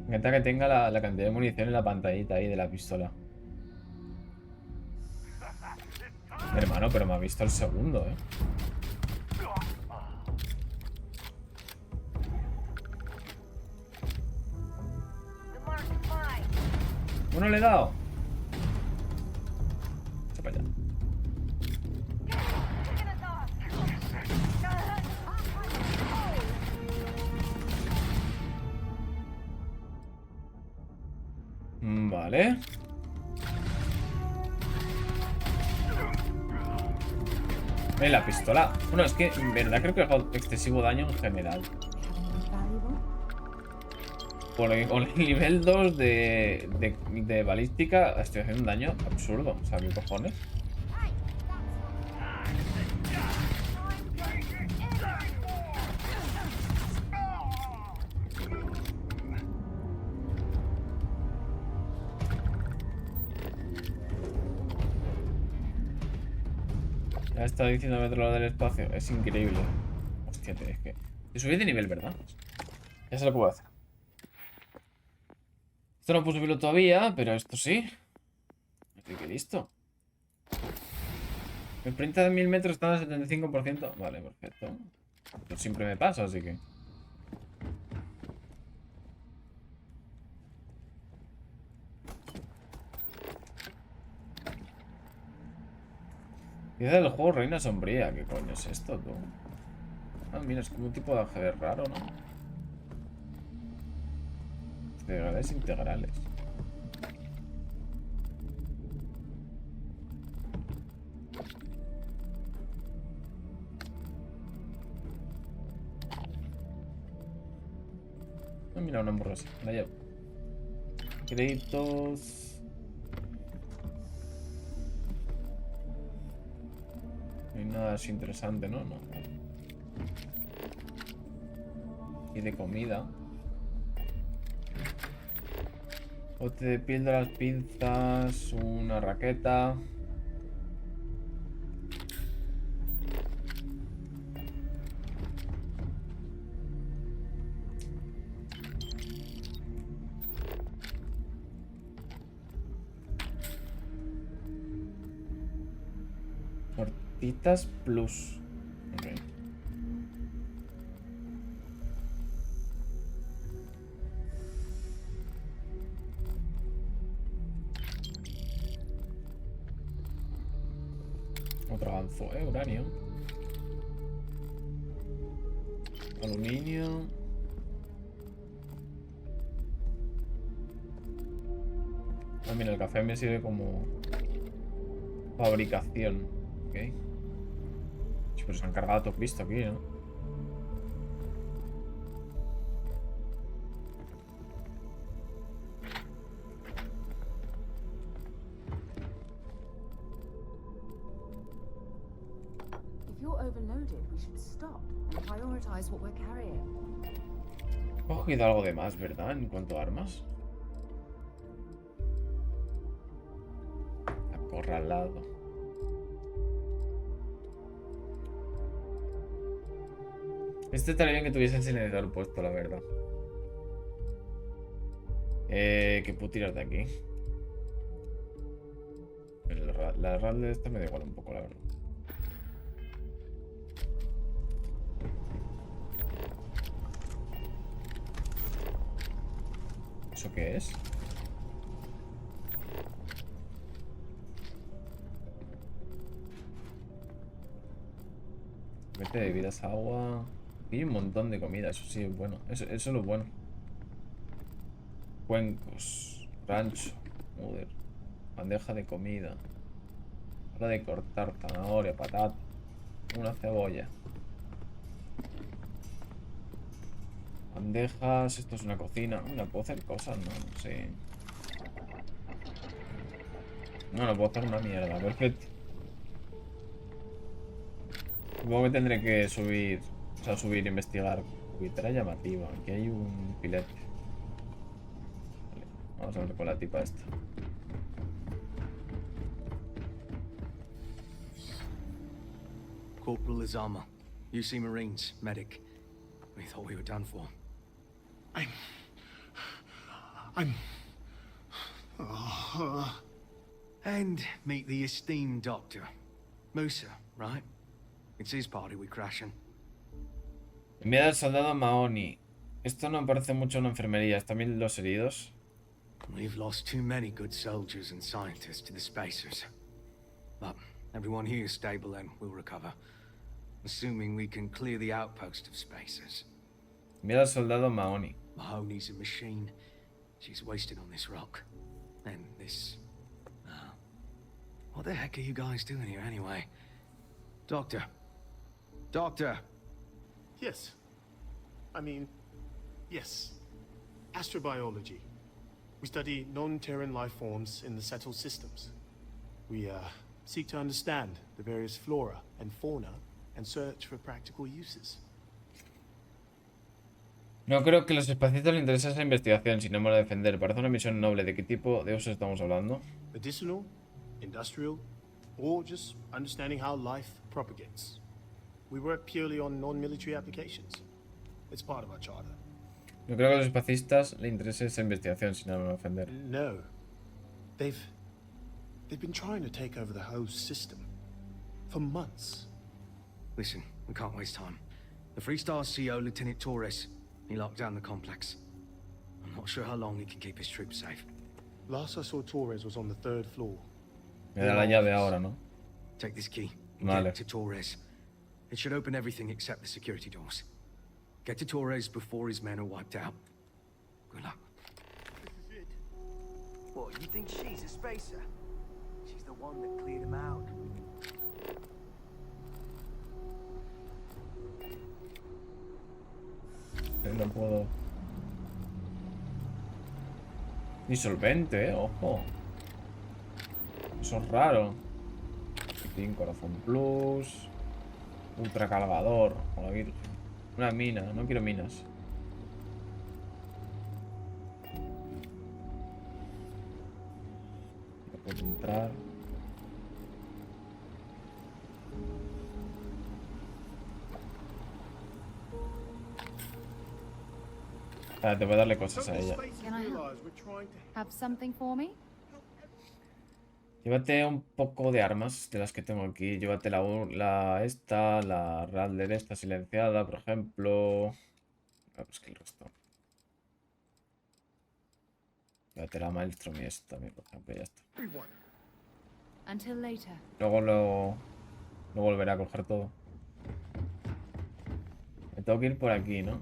Me encanta que tenga la cantidad de munición en la pantallita ahí de la pistola. Hermano, pero me ha visto el segundo, ¿eh? Uno le he dado. Echa para allá. Vale. La pistola. Bueno, es que en verdad creo que ha dado excesivo daño en general. Porque con el nivel 2 de balística estoy haciendo un daño absurdo. O sea, ¿qué cojones? Ya está diciendo lo del espacio. Es increíble. Hostia, es que... Te subí de nivel, ¿verdad? Ya se lo puedo hacer. Esto no puedo subirlo todavía, pero esto sí. Así que listo. El sprint de 1000 metros está al 75%. Vale, perfecto. Esto siempre me pasa, así que... Dice del juego Reina Sombría. ¿Qué coño es esto, tú? Ah, mira, es como un tipo de ajedrez raro, ¿no? Integrales integrales. Ah, mira, una hamburguesa. La llevo. Créditos. No hay nada así interesante, ¿no? No. Y de comida. Bote de píldoras, pinzas, una raqueta. Tortitas plus. Ok. Otro ganzo, uranio. Aluminio. Ah, mira, el café me sirve como fabricación. Ok. Sí, pero se han cargado todo Cristo aquí, ¿no? If you're overloaded, we should stop and prioritize what we're carrying. He cogido algo de más, ¿verdad? En cuanto a armas. Acorralado. Este estaría bien que tuviese el silenciador puesto, la verdad. ¿Qué puedo tirar de aquí? Pero la RAL de esta me da igual un poco, la verdad. ¿Eso qué es? Vete de bebidas, agua. Y un montón de comida, eso sí es bueno. Eso es lo bueno. Cuencos. Rancho. Joder. Bandeja de comida. Hora de cortar zanahoria, patata. Una cebolla. Bandejas. Esto es una cocina. No puedo hacer cosas, no, no sé. No puedo hacer una mierda. Perfecto. Supongo que tendré que subir. O sea, subir e investigar. Vectera llamativa. Aquí hay un filete. Vale. Vamos a ver con la tipa esta. Corporal Izama, UC Marines, medic. We thought we were done for. I'm... And meet the esteemed doctor. Musa, right? It's his party we're crashing. Enviada al soldado Mahoney. Esto no parece mucho una enfermería. ¿Están bien los heridos? We've lost too many good soldiers and scientists to the spacers. But everyone here is stable and will recover. Assuming we can clear the outpost of spacers. Enviada al soldado Mahoney. Mahoney's a machine. She's wasted on this rock. And this... what the heck are you guys doing here anyway? Doctor. Doctor! Yes. I mean, yes. Astrobiology. We study non-Terran life forms in the settled systems. We, seek to understand the various flora and fauna and search for practical uses. No creo que los espacistas les interese esa investigación, sino para defender. Parece una misión noble. ¿De qué tipo de uso estamos hablando? Medicinal, industrial, or just understanding how life propagates. We work purely on non-military applications. It's part of our charter. No creo que a los espacistas les interese esa investigación, sino para defender. No. They've been trying to take over the whole system. For months. Listen, we can't waste time. The Freestar CO, Lieutenant Torres, he locked down the complex. I'm not sure how long he can keep his troops safe. Last I saw Torres was on the 3rd floor. Me da la llave ahora, ¿no? Take this key and Vale. get to Torres. It should open everything except the security doors. Get to Torres before his men are wiped out. Good luck. This is it. What, you think she's a spacer? She's the one that cleared him out. No puedo. Disolvente, ojo. Eso es raro. Corazón plus. Ultracargador. O la virgen. Una mina, no quiero minas. No puedo entrar. Te voy a darle cosas a ella. Can I have something for me? Llévate un poco de armas de las que tengo aquí. Llévate la Radler esta silenciada, por ejemplo. Pues que el resto. Llévate la Maelstrom y esta también, por ejemplo, ya está. Until later. Luego lo volveré a coger todo. Me tengo que ir por aquí, ¿no?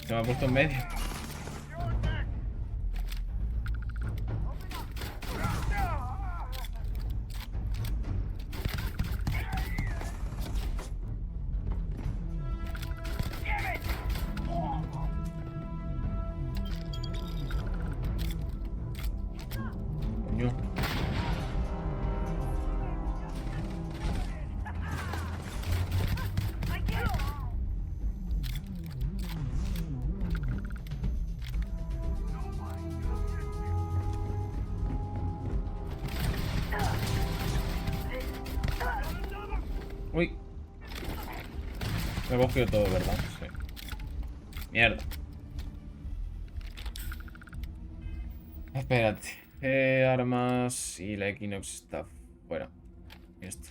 Se me ha puesto en medio. Coño. Uy. Me he cogido todo, ¿verdad? Sí. Mierda. Espérate. Armas y la Equinox está fuera. Y esto.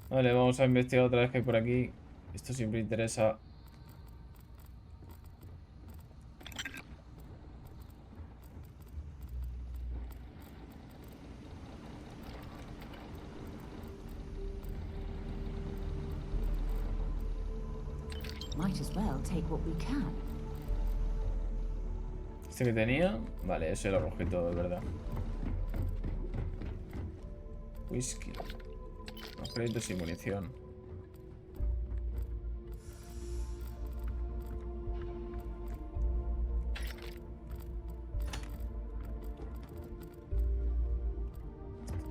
Vale, vamos a investigar otra vez que hay por aquí. Esto siempre interesa. Might as well take what we can. Este que tenía. Vale, ese lo cogí todo, de verdad. Whisky. Más créditos y munición.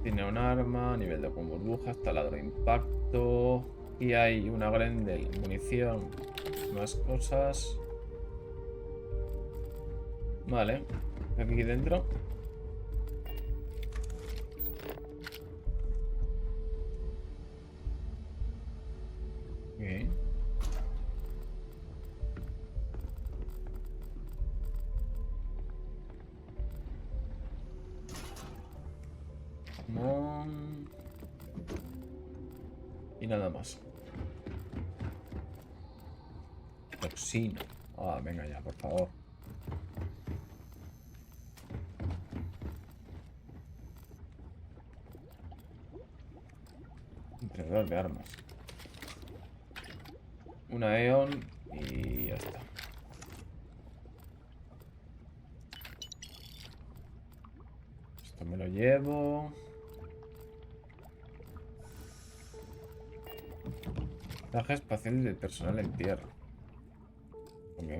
Tiene un arma, nivel de con burbujas, taladro de impacto. Y hay una Grendel, munición, más cosas. Vale, aquí dentro. Ok. Jamón. Y nada más. Toxina. Ah, venga ya, por favor. Entrenador de armas. Una Eon y ya está. Esto me lo llevo. Traje espacial de personal en tierra. Ok.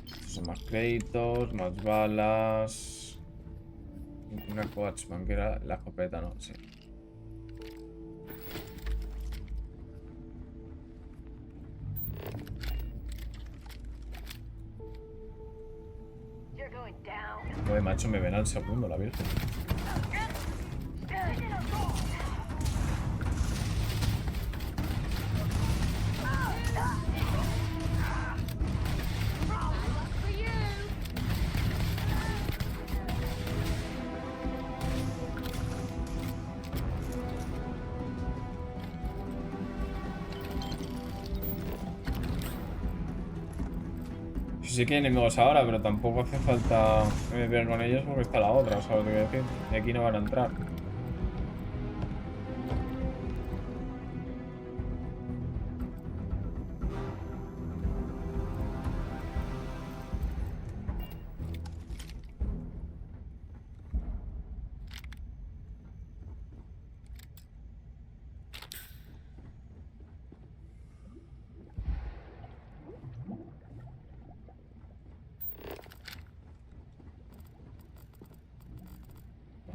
Estos son más créditos, más balas. Una coachman, que era la escopeta, ¿no? Sí. Joder, macho, me ven al segundo, la virgen. Sí que hay enemigos ahora, pero tampoco hace falta que me peguen con ellos porque está la otra, ¿sabes lo que quiero decir? De aquí no van a entrar.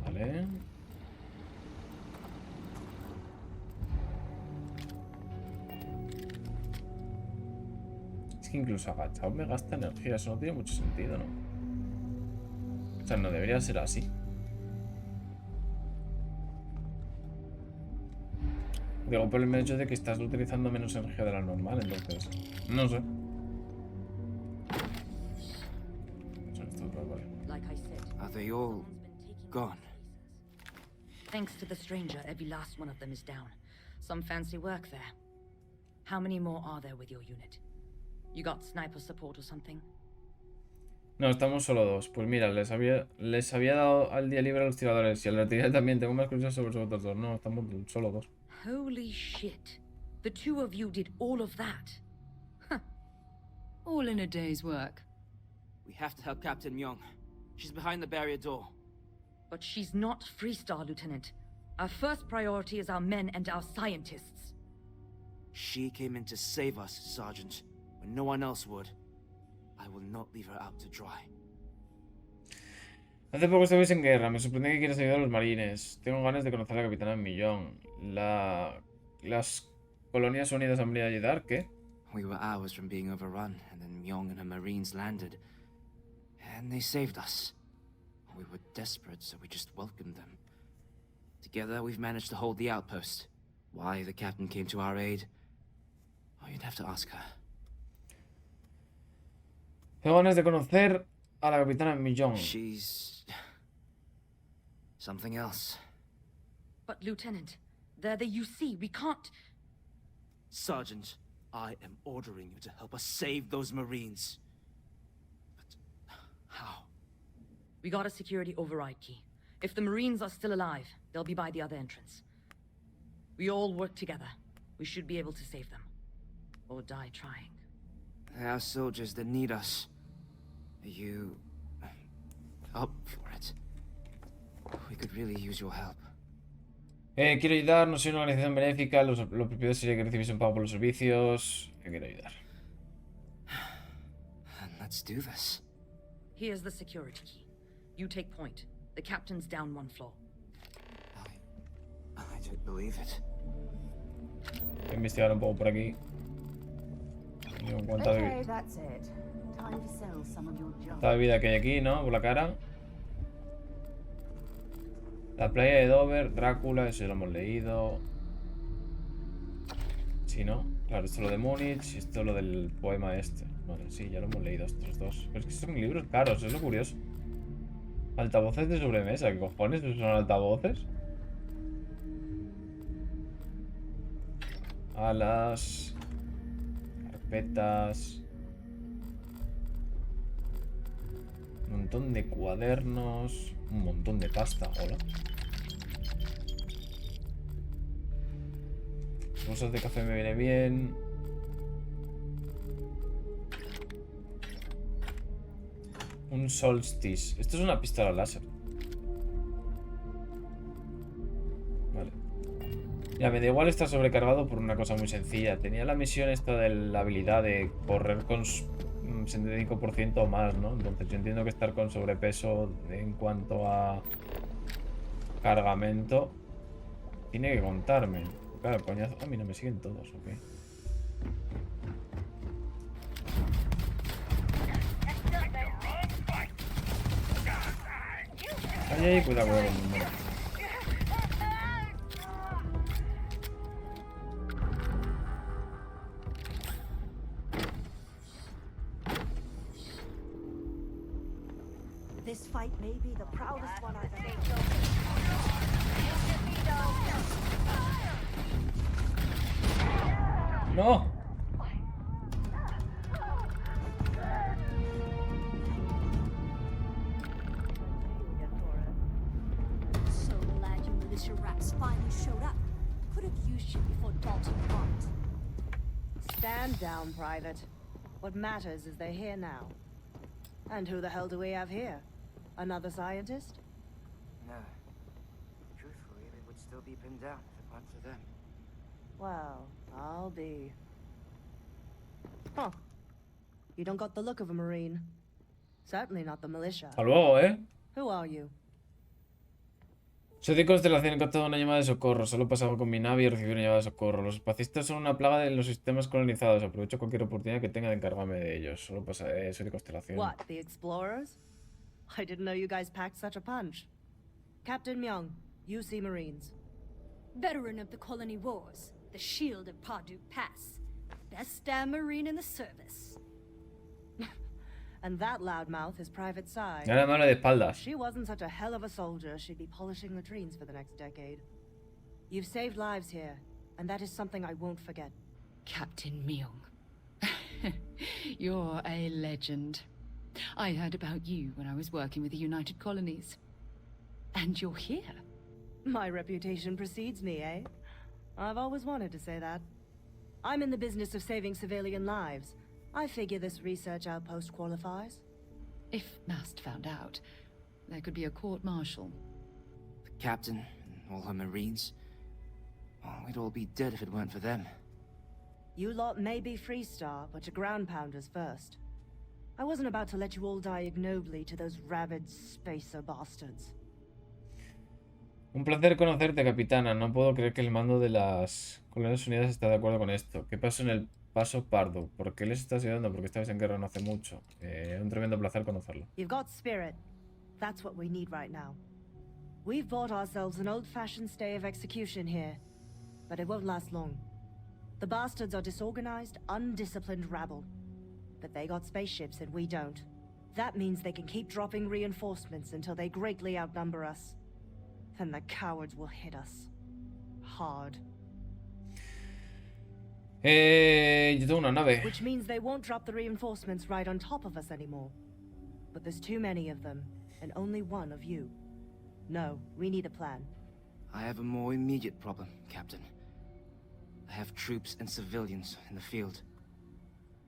Vale. Es que incluso agachado me gasta energía, eso no tiene mucho sentido, ¿no? O sea, no debería ser así. Digo, por el hecho de que estás utilizando menos energía de la normal, entonces... No sé. Like I said, Are they all gone? thanks to the stranger, every last one of them is down. Some fancy work there. How many more are there with your unit? You got sniper support or something? No, estamos solo dos. Pues mira, les había dado al día libre a los tiradores y a la artillería también. Tengo más curiosidad sobre vosotros dos. No, estamos solo dos. Holy shit. The two of you did all of that. All in a day's work. We have to help Captain Myung. She's behind the barrier door. But she's not Freestar, Lieutenant. Our first priority is our men and our scientists. She came in to save us, Sergeant, when no one else would. I will not leave her out to dry. Hace poco estabais en guerra. Me sorprende que quieras ayudar a los marines. Tengo ganas de conocer a la capitana Millón. Las colonias unidas han venido a ayudar. ¿Qué? We were hours from being overrun, and then Myung and her marines landed. And they saved us. We were desperate, so we just welcomed them. Together, we've managed to hold the outpost. Why the captain came to our aid? Oh, you'd have to ask her. Tengo ganas de conocer a la capitana Millón. She's... something else. But, Lieutenant, they're the UC. We can't... Sergeant, I am ordering you to help us save those Marines. But how? We got a security override key. If the Marines are still alive, they'll be by the other entrance. We all work together. We should be able to save them. Or die trying. There are soldiers that need us. Are you... up for it? We could really use your help. Quiero ayudar, no soy una organización benéfica. Lo propio sería que recibiese un pago por los servicios. Quiero ayudar. Let's do this. Here's the security key. You take point. The captain's down one floor. I don't believe it. Voy a investigar un poco por aquí. Okay, that's it. Time to sell some of your junk. Esta bebida que hay aquí, ¿no? Por la cara. La playa de Dover, Drácula, eso ya lo hemos leído. Sí, ¿no? Claro, esto es lo de Múnich y esto es lo del poema este. Vale, sí, ya lo hemos leído estos dos. Pero es que son libros caros, es lo curioso. Altavoces de sobremesa, ¿qué cojones? ¿Esos son altavoces? Alas. Carpetas. Un montón de cuadernos. Un montón de pasta, hola. Bolsas de café me viene bien. Un solstice. Esto es una pistola láser. Vale. Ya, me da igual estar sobrecargado por una cosa muy sencilla. Tenía la misión esta de la habilidad de correr con 75% o más, ¿no? Entonces yo entiendo que estar con sobrepeso en cuanto a cargamento tiene que contarme. Claro, coñazo. Ah, mira, me siguen todos, ok. Ay, ay, cuidado, cuidado. This fight may be the proudest one I've ever ¡No! finally showed up. Could have used you before Dalton arrived. Stand down, Private. What matters is they're here now. And who the hell do we have here? Another scientist? No. Truthfully, they would still be pinned down if it weren't for them. Well, I'll be. Huh. You don't got the look of a Marine. Certainly not the militia. Hasta luego, ¿eh? Who are you? Soy de constelación, he captado una llamada de socorro. Solo pasaba con mi nave y recibí una llamada de socorro. Los espacistas son una plaga de los sistemas colonizados. Aprovecho cualquier oportunidad que tenga de encargarme de ellos. Solo pasa, soy de constelación. What, the explorers? I didn't know you guys packed such a punch. Captain Myung, UC Marines. Veteran of the colony wars, the shield of Parduk Pass. Best damn marine in the service. And that loudmouth is Private Sai. Ahora me habla de espaldas. If she wasn't such a hell of a soldier, she'd be polishing latrines for the next decade. You've saved lives here, and that is something I won't forget. Captain Myung. You're a legend. I heard about you when I was working with the United Colonies. And you're here. My reputation precedes me, eh? I've always wanted to say that. I'm in the business of saving civilian lives. I figure this research outpost qualifies. If Mast found out, there could be a court-martial. The captain and all her Marines. Oh, we'd all be dead if it weren't for them. You lot may be Freestar, but you're ground pounders first. I wasn't about to let you all die ignobly to those rabid spacer bastards. Un placer conocerte, capitana. No puedo creer que el mando de las Colonias Unidas está de acuerdo con esto. ¿Qué pasó en el paso Pardo? ¿Por qué les estás ayudando? Porque estabais en guerra no hace mucho. Un tremendo placer conocerlo. You've got spirit. That's what we need right now. We've bought ourselves an old-fashioned stay of execution here, but it won't last long. The bastards are disorganized, undisciplined rabble. But they got spaceships and we don't. That means they can keep dropping reinforcements until they greatly outnumber us. Then the cowards will hit us. Hard. Yo tengo una nave. Which means they won't drop the reinforcements right on top of us anymore. But there's too many of them, and only one of you. No, we need a plan. I have a more immediate problem, Captain. I have troops and civilians in the field.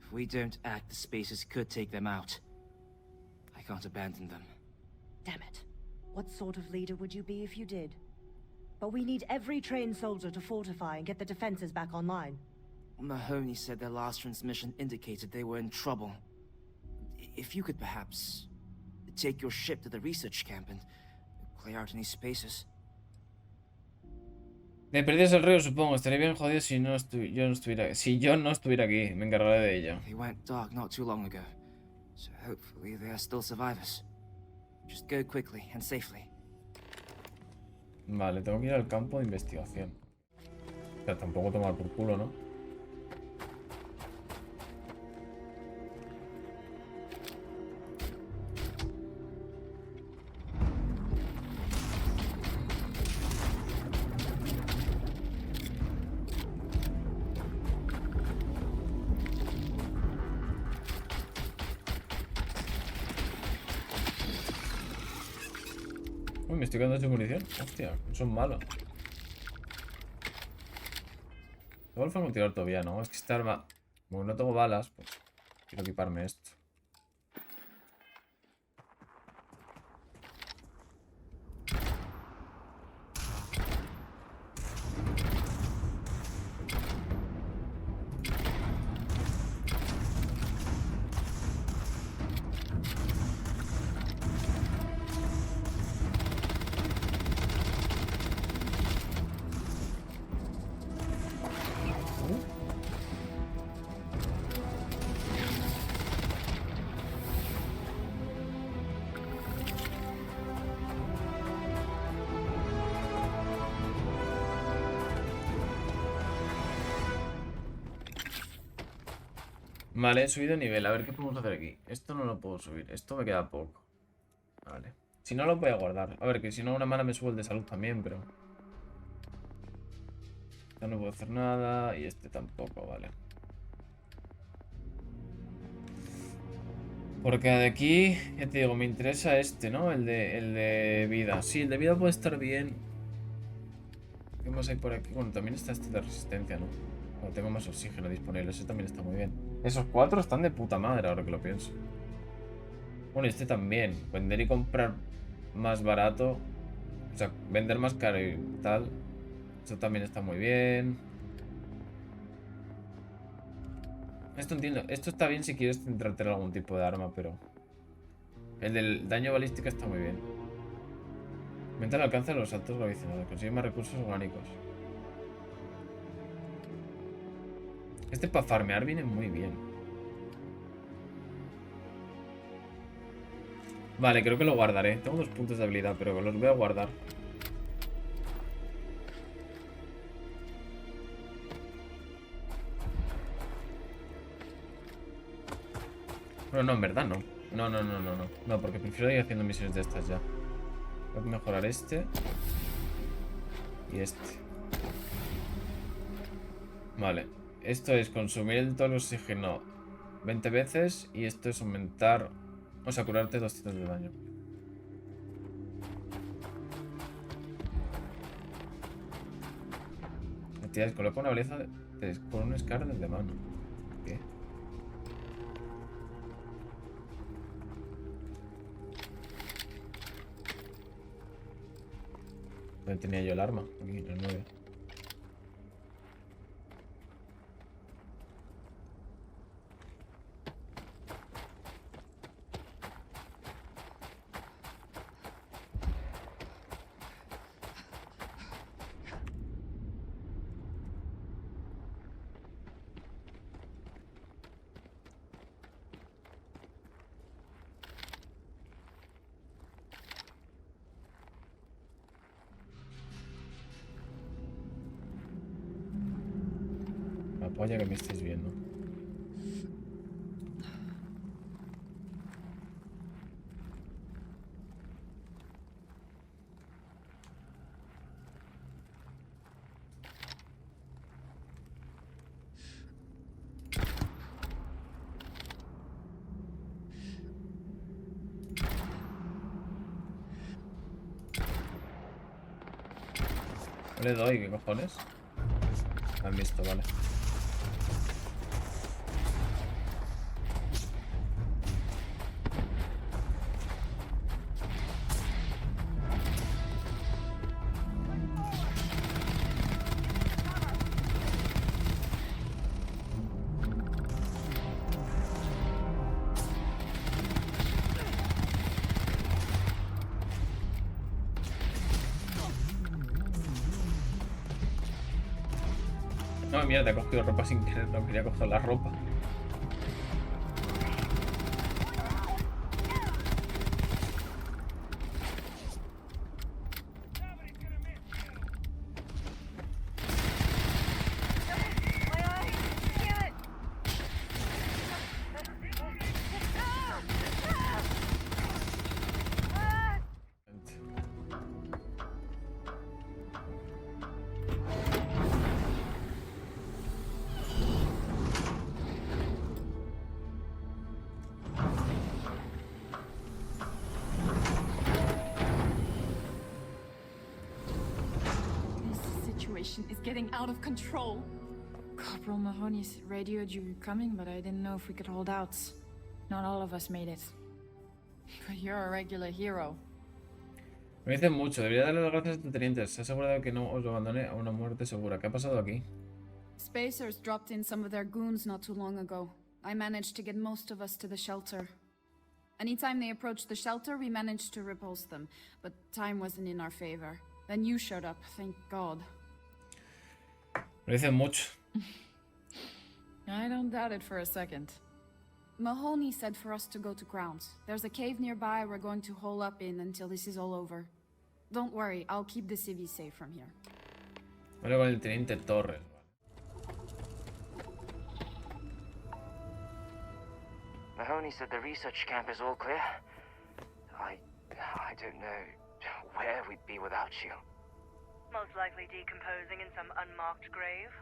If we don't act, the Spacers could take them out. I can't abandon them. Damn it. What sort of leader would you be if you did? But we need every trained soldier to fortify and get the defenses back online. Mahoney said their last transmission indicated they were in trouble. If you could perhaps take your ship to the research camp and clear out any spaces. De perdidos el río, supongo. Estaría bien jodido si yo no estuviera aquí. Me encargaré de ello. They went dark not too long ago, so hopefully they are still survivors. Just go quickly and safely. Vale, tengo que ir al campo de investigación. O sea, tampoco tomar por culo, ¿no? Uy, me estoy quedando sin munición. Hostia, son malos. Tengo el francotirador todavía, ¿no? Es que esta arma... Como no tengo balas, pues quiero equiparme esto. Vale, he subido nivel. A ver qué podemos hacer aquí. Esto no lo puedo subir. Esto me queda poco. Vale. Si no, lo voy a guardar. A ver, que si no, una mala me subo el de salud también, pero... Este no puedo hacer nada. Y este tampoco, vale. Porque de aquí, ya te digo, me interesa este, ¿no? El de vida. Sí, el de vida puede estar bien. ¿Qué más hay por aquí? Bueno, también está este de resistencia, ¿no? Bueno, tengo más oxígeno disponible, eso también está muy bien. Esos 4 están de puta madre ahora que lo pienso. Bueno, y este también. Vender y comprar más barato. O sea, vender más caro y tal. Eso también está muy bien. Esto entiendo. Esto está bien si quieres centrarte en algún tipo de arma, pero... El del daño balístico está muy bien. Aumenta el alcance de los saltos gravitacionales. Consigue más recursos orgánicos. Este para farmear viene muy bien. Vale, creo que lo guardaré. Tengo 2 puntos de habilidad, pero los voy a guardar. Bueno, no, en verdad no. No, porque prefiero ir haciendo misiones de estas ya. Voy a mejorar este. Y este. Vale. Esto es consumir todo el oxígeno 20 veces. Y esto es aumentar... O sea, curarte 200 de daño. Actividades. Coloca una baliza con un Scar de mano. ¿Qué? ¿Dónde tenía yo el arma? Aquí, en el 9. La polla que me estáis viendo. No le doy, ¿qué cojones? Me han visto, vale. No, mierda, he cogido ropa sin querer, no quería coger la ropa. Is getting out of control. Corporal Mahoney's radioed you were coming, but I didn't know if we could hold out. Not all of us made it. But you're a regular hero. Me dicen mucho, debería darle las gracias a tu teniente. Se ha asegurado de que no os lo abandone a una muerte segura. ¿Qué ha pasado aquí? Spacers dropped in some of their goons not too long ago. I managed to get most of us to the shelter. Anytime they approached the shelter, we managed to repulse them. But time wasn't in our favor. Then you showed up, thank God. Me dicen mucho. I don't doubt it for a second. Mahoney said for us to go to grounds. There's a cave nearby we're going to hole up in until this is all over. Don't worry, I'll keep the civvies safe from here. Vale, con el teniente Torres. Mahoney said the research camp is all clear. I don't know where we'd be without you. Most likely decomposing in some unmarked grave.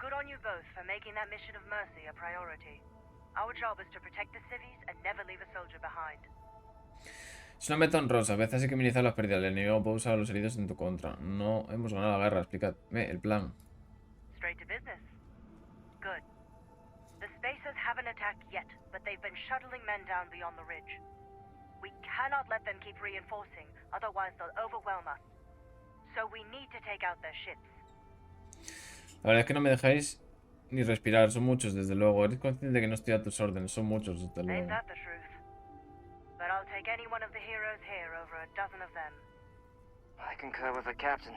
Good on you both for making that mission of mercy a priority. Our job is to protect the civvies and never leave a soldier behind. Es una meta honrosa. A veces hay que minimizar las pérdidas. El enemigo puede usar a los heridos en tu contra. No hemos ganado la guerra. Explícame el plan. Straight to business. Good. The Spacers haven't attacked yet, but they've been shuttling men down beyond the ridge. We cannot let them keep reinforcing, otherwise they'll overwhelm us. So we need to take out their ships. La verdad es que no me dejáis ni respirar. Son muchos, desde luego. Eres consciente de que no estoy a tus órdenes. Son muchos, desde luego. Ain't that the truth? But I'll take any one of the heroes here over a dozen of them. I concur with the captain.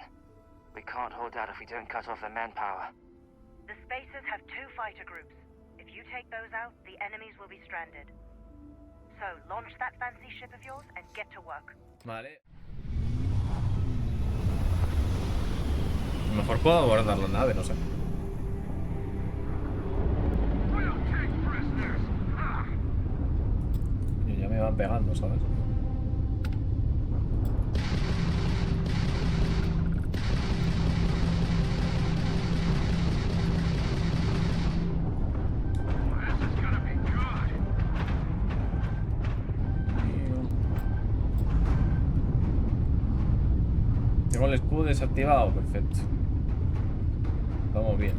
We can't hold out if we don't cut off their manpower. The Spacers have 2 fighter groups. If you take those out, the enemies will be stranded. So, launch that fancy ship of yours and get to work. Vale. A lo mejor puedo abordar la nave, no sé. Y ya me van pegando, ¿sabes? Tengo el escudo desactivado, perfecto. Vamos bien.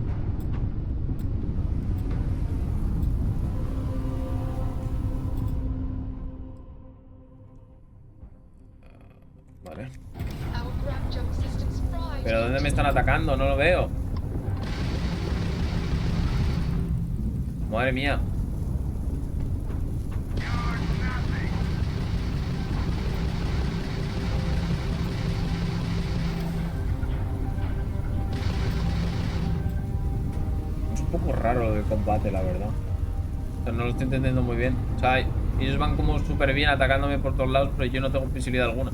Vale. ¿Pero dónde me están atacando? No lo veo. Madre mía. Es un poco raro lo del combate, la verdad. O sea, no lo estoy entendiendo muy bien. O sea, ellos van como súper bien atacándome por todos lados, pero yo no tengo visibilidad alguna.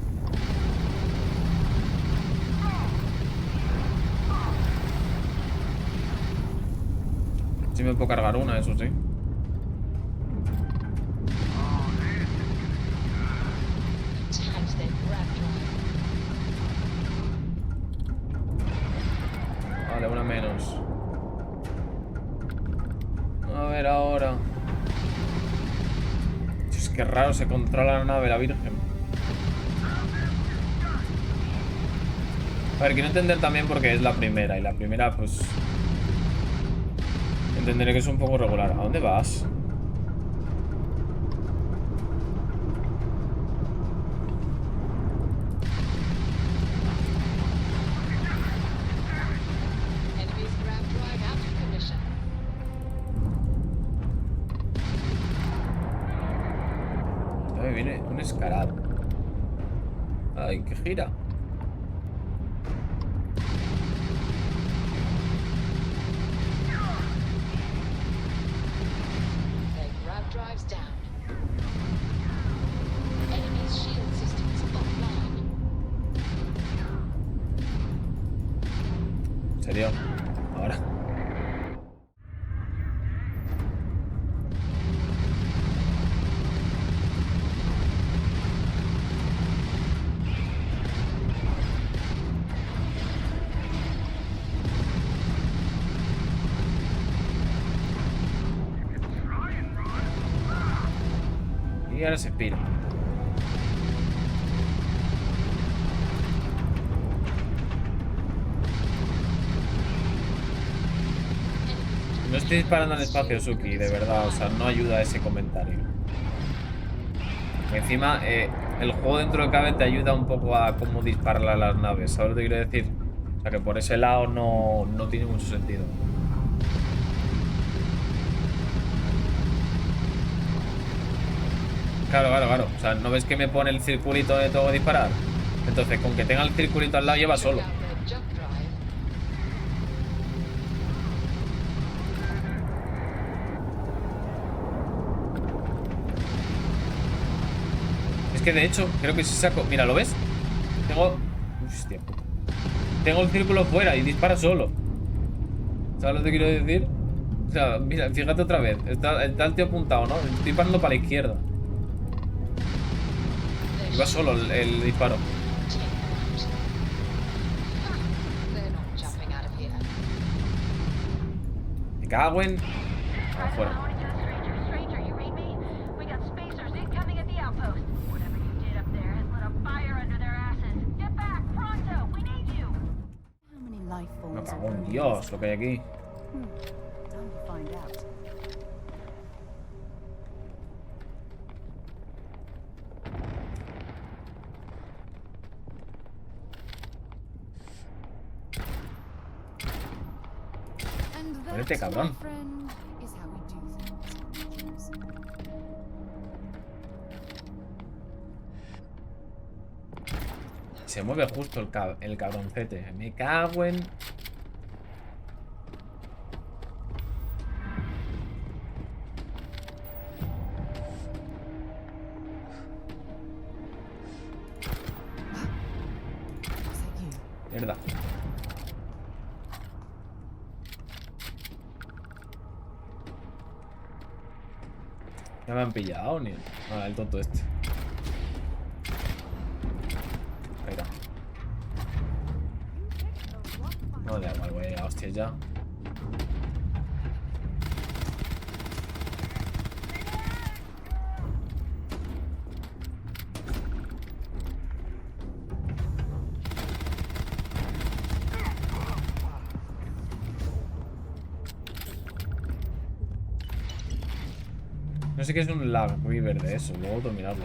Sí me puedo cargar una, eso sí. Vale, una menos. A ver ahora. Es que raro, se controla la nave, la Virgen. A ver, quiero entender también porque es la primera. Y la primera, pues... entenderé que es un poco regular. ¿A dónde vas? Me viene un escalado. Ay, que gira. ¿En serio? Ahora. Y ahora se expira. No estoy disparando al espacio, Suki, de verdad, o sea, no ayuda ese comentario. Encima, el juego dentro de cabe te ayuda un poco a cómo dispararle a las naves, ¿sabes lo que quiero decir? O sea, que por ese lado no tiene mucho sentido. Claro. O sea, ¿no ves que me pone el circulito de tengo que disparar? Entonces, con que tenga el circulito al lado, lleva solo. Es que de hecho, creo que si saco... Mira, ¿lo ves? Tengo... Hostia puta. Tengo el círculo fuera y dispara solo. ¿Sabes lo que quiero decir? O sea, mira, fíjate otra vez. Está el tío apuntado, ¿no? Estoy disparando para la izquierda. Y va solo el disparo. Me cago en... Afuera. Me cago en Dios lo que hay aquí. Time to find out. And Muérete, that, cabrón. my friend, is how we do things. Se mueve justo el cabroncete. Me cago en... Mierda. Ya me han pillado, ni... Ah, el tonto este. Ahí está. No, da igual, güey. Hostia, ya. No sé qué es un lag river de eso, luego tengo que mirarlo.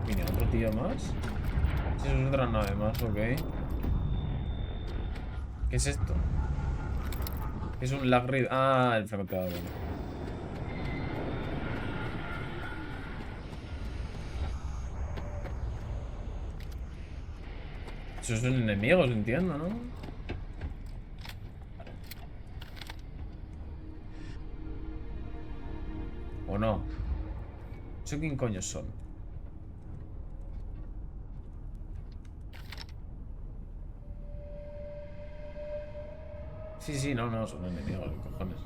Mira, otro tío más. Si eso es otra nave más, ok. ¿Qué es esto? Es un lag river. Ah, el francotirador. Esos son enemigos, entiendo, ¿no? ¿O no? ¿Eso quién coño son? Sí, no, son enemigos, cojones.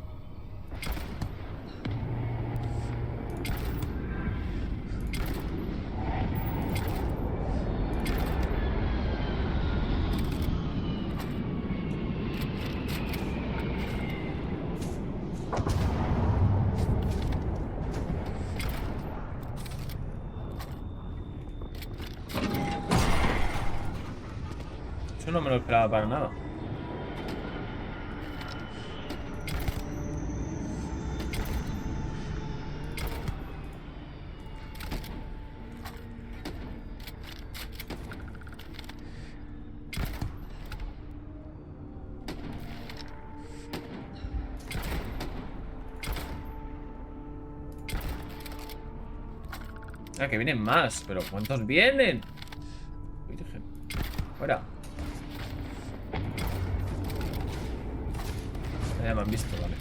Eso no me lo esperaba para nada. Ah, que vienen más, pero ¿cuántos vienen? Virgen. Fuera. Ya me han visto, vale.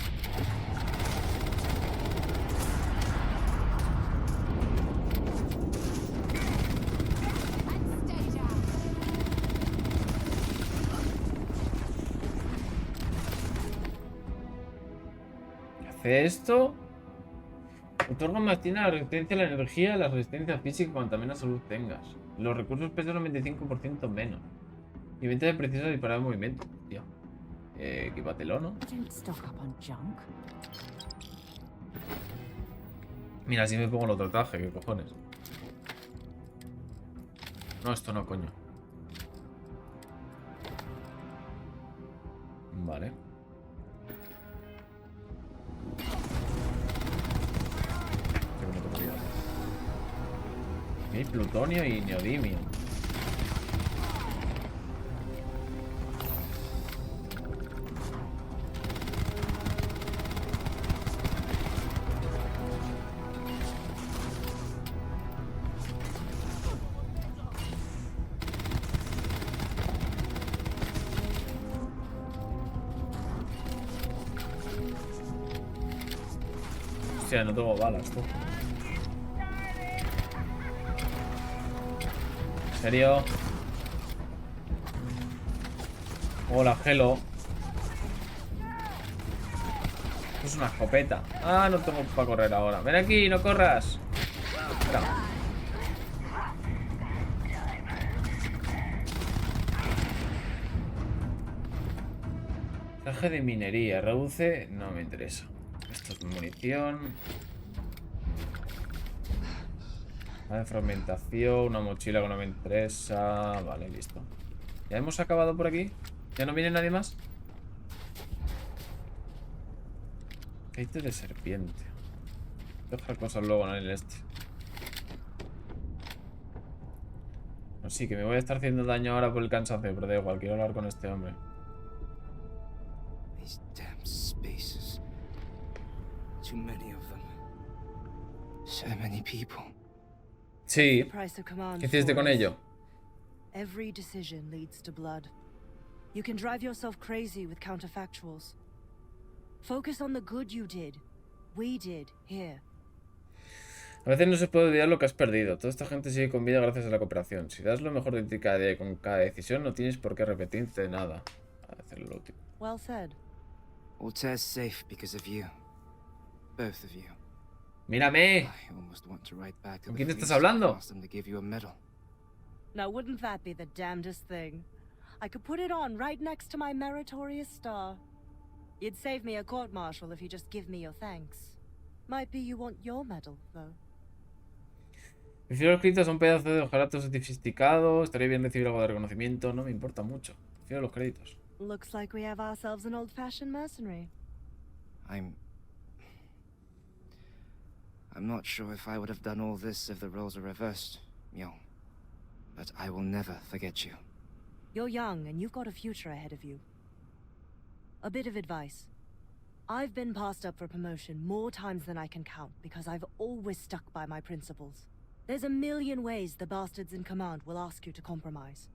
¿Qué hace esto? Otorga más tiene la resistencia a la energía, la resistencia física cuanta menos salud tengas. Los recursos pesan un 25% menos. Y ventaja precisa de disparar en movimiento, tío. Equípatelo, ¿no? Mira, si me pongo el otro traje, ¿qué cojones? No, esto no, coño. Vale. Hay plutonio y neodimio. Hostia, no tengo balas, tú. ¿En serio? Hola, hello. Es una escopeta. Ah, no tengo para correr ahora. Ven aquí, no corras. Espera. Traje de minería. Reduce. No me interesa. Esto es munición. Una fragmentación, una mochila que no me interesa. Vale, listo. ¿Ya hemos acabado por aquí? ¿Ya no viene nadie más? Aceite de serpiente. Dejar cosas luego en el este. No, sí, que me voy a estar haciendo daño ahora por el cansancio, pero da igual, quiero hablar con este hombre. These damn spaces. Too many of them. So many people. Sí. ¿Qué hiciste con ello? Every decision leads to blood. You can drive yourself crazy with counterfactuals. Focus on the good you did. We did here. A veces no se puede olvidar lo que has perdido. Toda esta gente sigue con vida gracias a la cooperación. Si das lo mejor de ti cada día con cada decisión, no tienes por qué arrepentirte de nada. A hacer lo último. Well said. Altair's safe because of you. Both of you. ¡Mírame! I almost want to write back to ¿Con the quién estás police and hablando? ask them to give you a medal. Now wouldn't that be the damnedest thing? I could put it on right next to my meritorious star. You'd save me a court-martial if you just give me your thanks. Might be you want your medal, though. Prefiero los créditos a un pedazo de ojalato sofisticado. Estaría bien recibir algo de reconocimiento. No me importa mucho. Prefiero los créditos. Looks like we have ourselves an old-fashioned mercenary. I'm not sure if I would have done all this if the roles were reversed, Myung. But I will never forget you. You're young, and you've got a future ahead of you. A bit of advice. I've been passed up for promotion more times than I can count because I've always stuck by my principles. There's a million ways the bastards in command will ask you to compromise.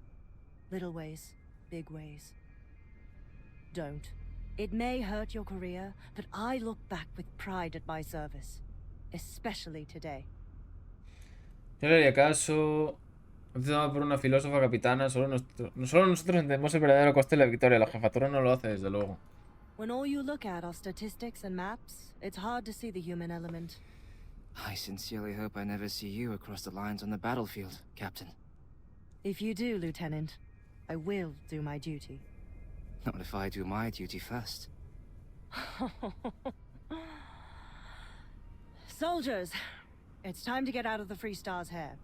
Little ways, big ways. Don't. It may hurt your career, but I look back with pride at my service. Especially today. Yo le haría caso. Tomado por una filósofa capitana. Solo nosotros entendemos el verdadero coste de la victoria. La jefatura no lo hace, desde luego. When all you look at are statistics and maps, it's hard to see the human element. I sincerely hope I never see you across the lines on the battlefield, Captain. If you do, Lieutenant, I will do my duty. Not if I do my duty first. Soldiers, it's time to get out of the Free Star's hair.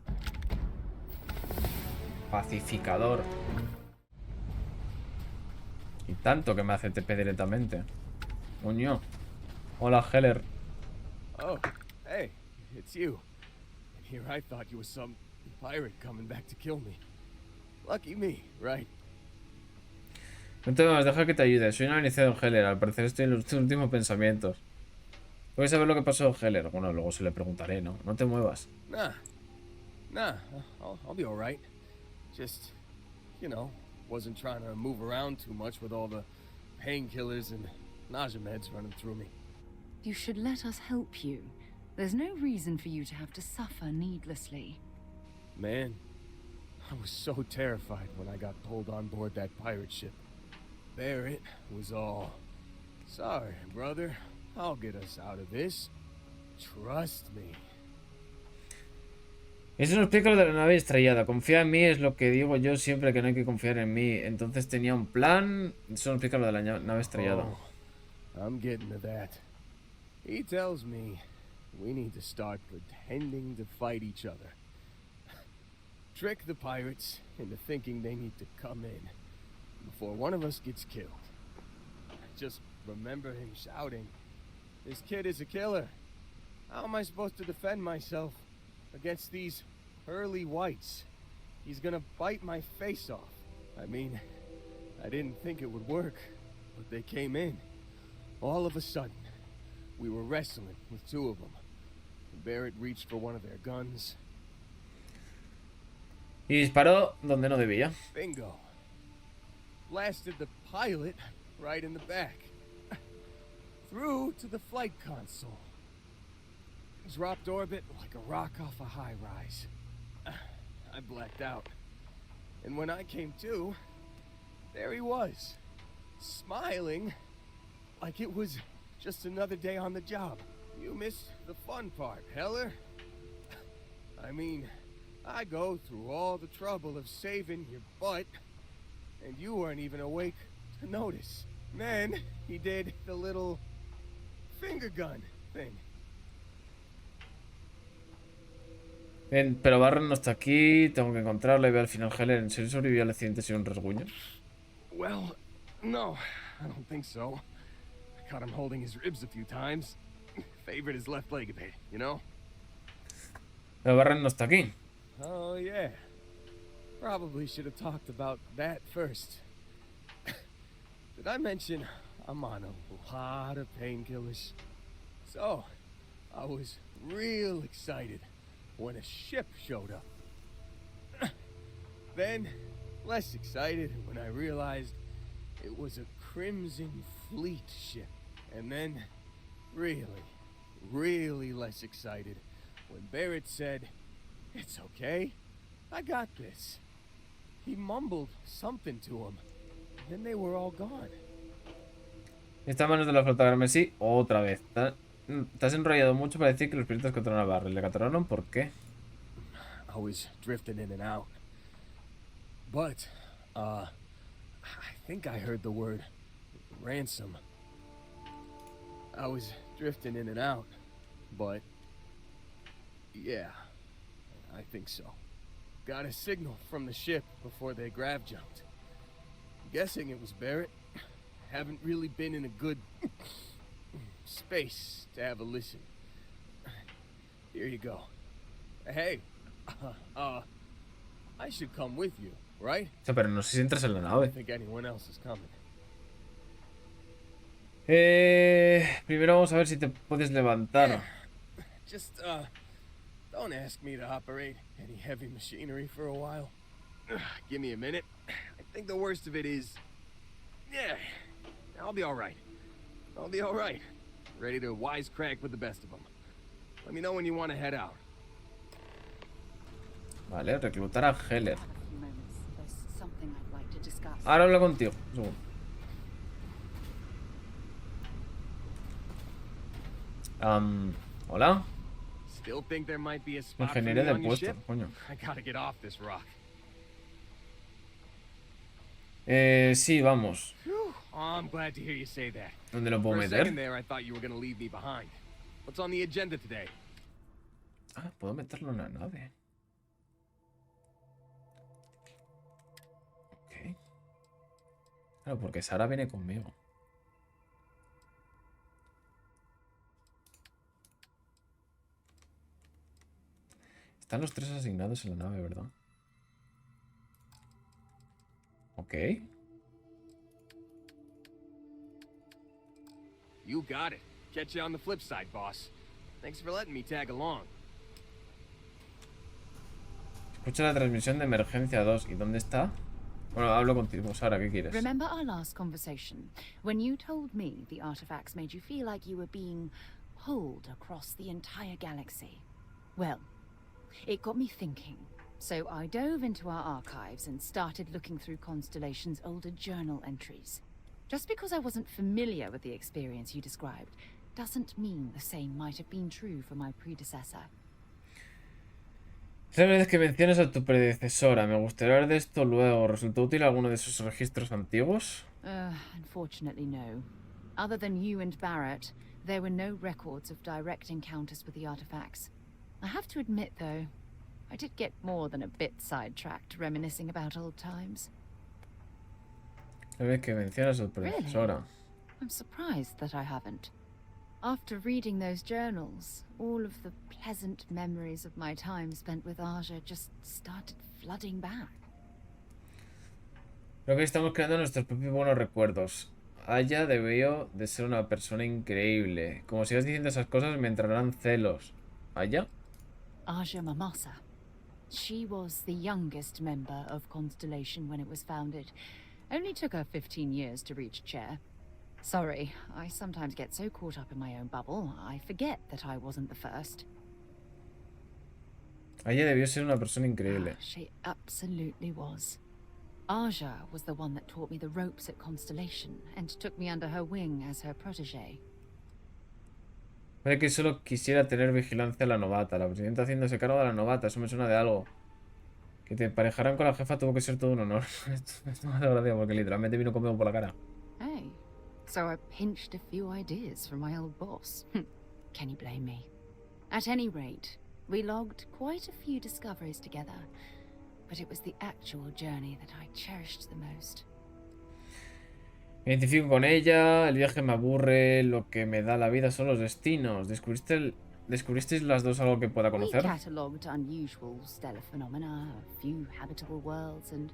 Pacificador. Y tanto que me hace TP directamente. Coño. Hola, Heller. Oh, hey, it's you. And here I thought you were some pirate coming back to kill me. Lucky me, right? No te muevas, deja que te ayude. Soy un iniciado en Heller. Al parecer estoy en los últimos pensamientos. ¿Puedes saber lo que pasó en Heller? Bueno, luego se le preguntaré, ¿no? No te muevas. Nah, I'll be alright. Just, you know, wasn't trying to move around too much with all the painkillers and nausea meds running through me. You should let us help you. There's no reason for you to have to suffer needlessly. Man, I was so terrified when I got pulled on board that pirate ship. Barrett was all, "Sorry, brother, I'll get us out of this. Trust me." Eso no explica lo de la nave estrellada. Confía en mí, es lo que digo yo siempre, que no hay que confiar en mí. Entonces tenía un plan. Eso no explica lo de la nave estrellada. Oh, I'm getting to that. He tells me we need to start pretending to fight each other. Trick the pirates into thinking they need to come in before one of us gets killed. Just remember him shouting, "This kid is a killer. How am I supposed to defend myself against these early whites? He's gonna bite my face off." I mean, I didn't think it would work, but they came in. All of a sudden, we were wrestling with two of them. Barrett reached for one of their guns. Y disparó donde no debía. Bingo. Blasted the pilot right in the back. Through to the flight console. Dropped orbit like a rock off a high rise. I blacked out. And when I came to, there he was, smiling like it was just another day on the job. You missed the fun part, Heller. I mean, I go through all the trouble of saving your butt, and you weren't even awake to notice. Then he did the little finger gun thing. Bien, pero Barren no está aquí. Tengo que encontrarle y ver al final Heller. ¿En serio sobrevivió al accidente sin un rasguño? Well, no, I don't think so. I caught him holding his ribs a few times. Favored his left leg a bit, you know? Pero Barren no está aquí. Oh, yeah. Probably should have talked about that first. Did I mention I'm on a lot of painkillers? So, I was real excited when a ship showed up. Then, less excited when I realized it was a Crimson Fleet ship. And then, really less excited when Barrett said, "It's okay, I got this." He mumbled something to him, and then they were all gone. Está en manos de la flota carmesí otra vez. Te has enrollado mucho para decir que los piratas capturaron a Barrel. ¿Le capturaron? ¿Por qué? I was drifting in and out. But, I think I heard the word ransom. I was drifting in and out, but yeah, I think so. Got a signal from the ship before they grav jumped. Guessing it was Barrett. Haven't really been in a good space to have a listen. Here you go. Hey, I should come with you, right? Pero no sé si entras en la I nave. don't think anyone else is coming. Primero vamos a ver si te puedes levantar. Just, don't ask me to operate any heavy machinery for a while. Give me a minute. I think the worst of it is... Yeah, I'll be alright. I'll be alright. Ready to wisecrack with the best of them. Let me know when you want to head out. Vale, reclutar a Heller. There's something I'd like to discuss. Ahora hablo contigo. Un segundo. Hola. Still think there might be a spot for Ingeniería me de on your puesto, ship? coño. I gotta get off this rock. Sí, vamos. Whew. Oh, I'm glad to hear you say that. ¿Dónde lo puedo For a meter? second there, I thought you were gonna leave me behind. What's on the agenda today? Ah, puedo meterlo en la nave. Ok. Claro, porque Sara viene conmigo. Están los tres asignados en la nave, ¿verdad? Ok. You got it. Catch you on the flip side, boss. Thanks for letting me tag along. Escucha la transmisión de emergencia 2. ¿Y dónde está? Bueno, hablo contigo, Sara, ¿qué quieres? Remember our last conversation when you told me the artifacts made you feel like you were being pulled across the entire galaxy? Well, it got me thinking. So I dove into our archives and started looking through Constellation's older journal entries. Just because I wasn't familiar with the experience you described doesn't mean the same might have been true for my predecessor. Es la vez que mencionas a tu predecesora. Me gustaría hablar de esto luego. ¿Resultó útil alguno de esos registros antiguos? Unfortunately, no. Other than you and Barrett, there were no records of direct encounters with the artifacts. I have to admit, though, I did get more than a bit sidetracked reminiscing about old times. La vez que mencionas a tu predecesora. Really? I'm surprised that I haven't. After reading those journals, all of the pleasant memories of my time spent with Aja just started flooding back. Creo que estamos creando nuestros propios buenos recuerdos. Aya debió de ser una persona increíble. Como sigas diciendo esas cosas me entrarán celos. ¿Aya? Aja Mamasa. She was the youngest member of Constellation when it was founded. Only took her 15 years to reach chair. Sorry, I sometimes get so caught up in my own bubble, I forget that I wasn't the first. Aya debió ser una persona increíble. She absolutely was. Aja was the one that taught me the ropes at Constellation and took me under her wing as her protege. Puede que solo quisiera tener vigilancia a la novata. La presidenta haciéndose cargo de la novata. Eso me suena de algo. Que te emparejaran con la jefa tuvo que ser todo un honor. Esto me hace gracia porque literalmente vino conmigo por la cara. Hey, so I pinched a few ideas from my old boss. Can you blame me? At any rate, We logged quite a few discoveries together, but it was the actual journey that I cherished the most. Me identifico con ella, el viaje me aburre, lo que me da la vida son los destinos. ¿Descubristeis las dos algo que pueda conocer? We catalogued unusual stellar phenomena, a few habitable worlds, and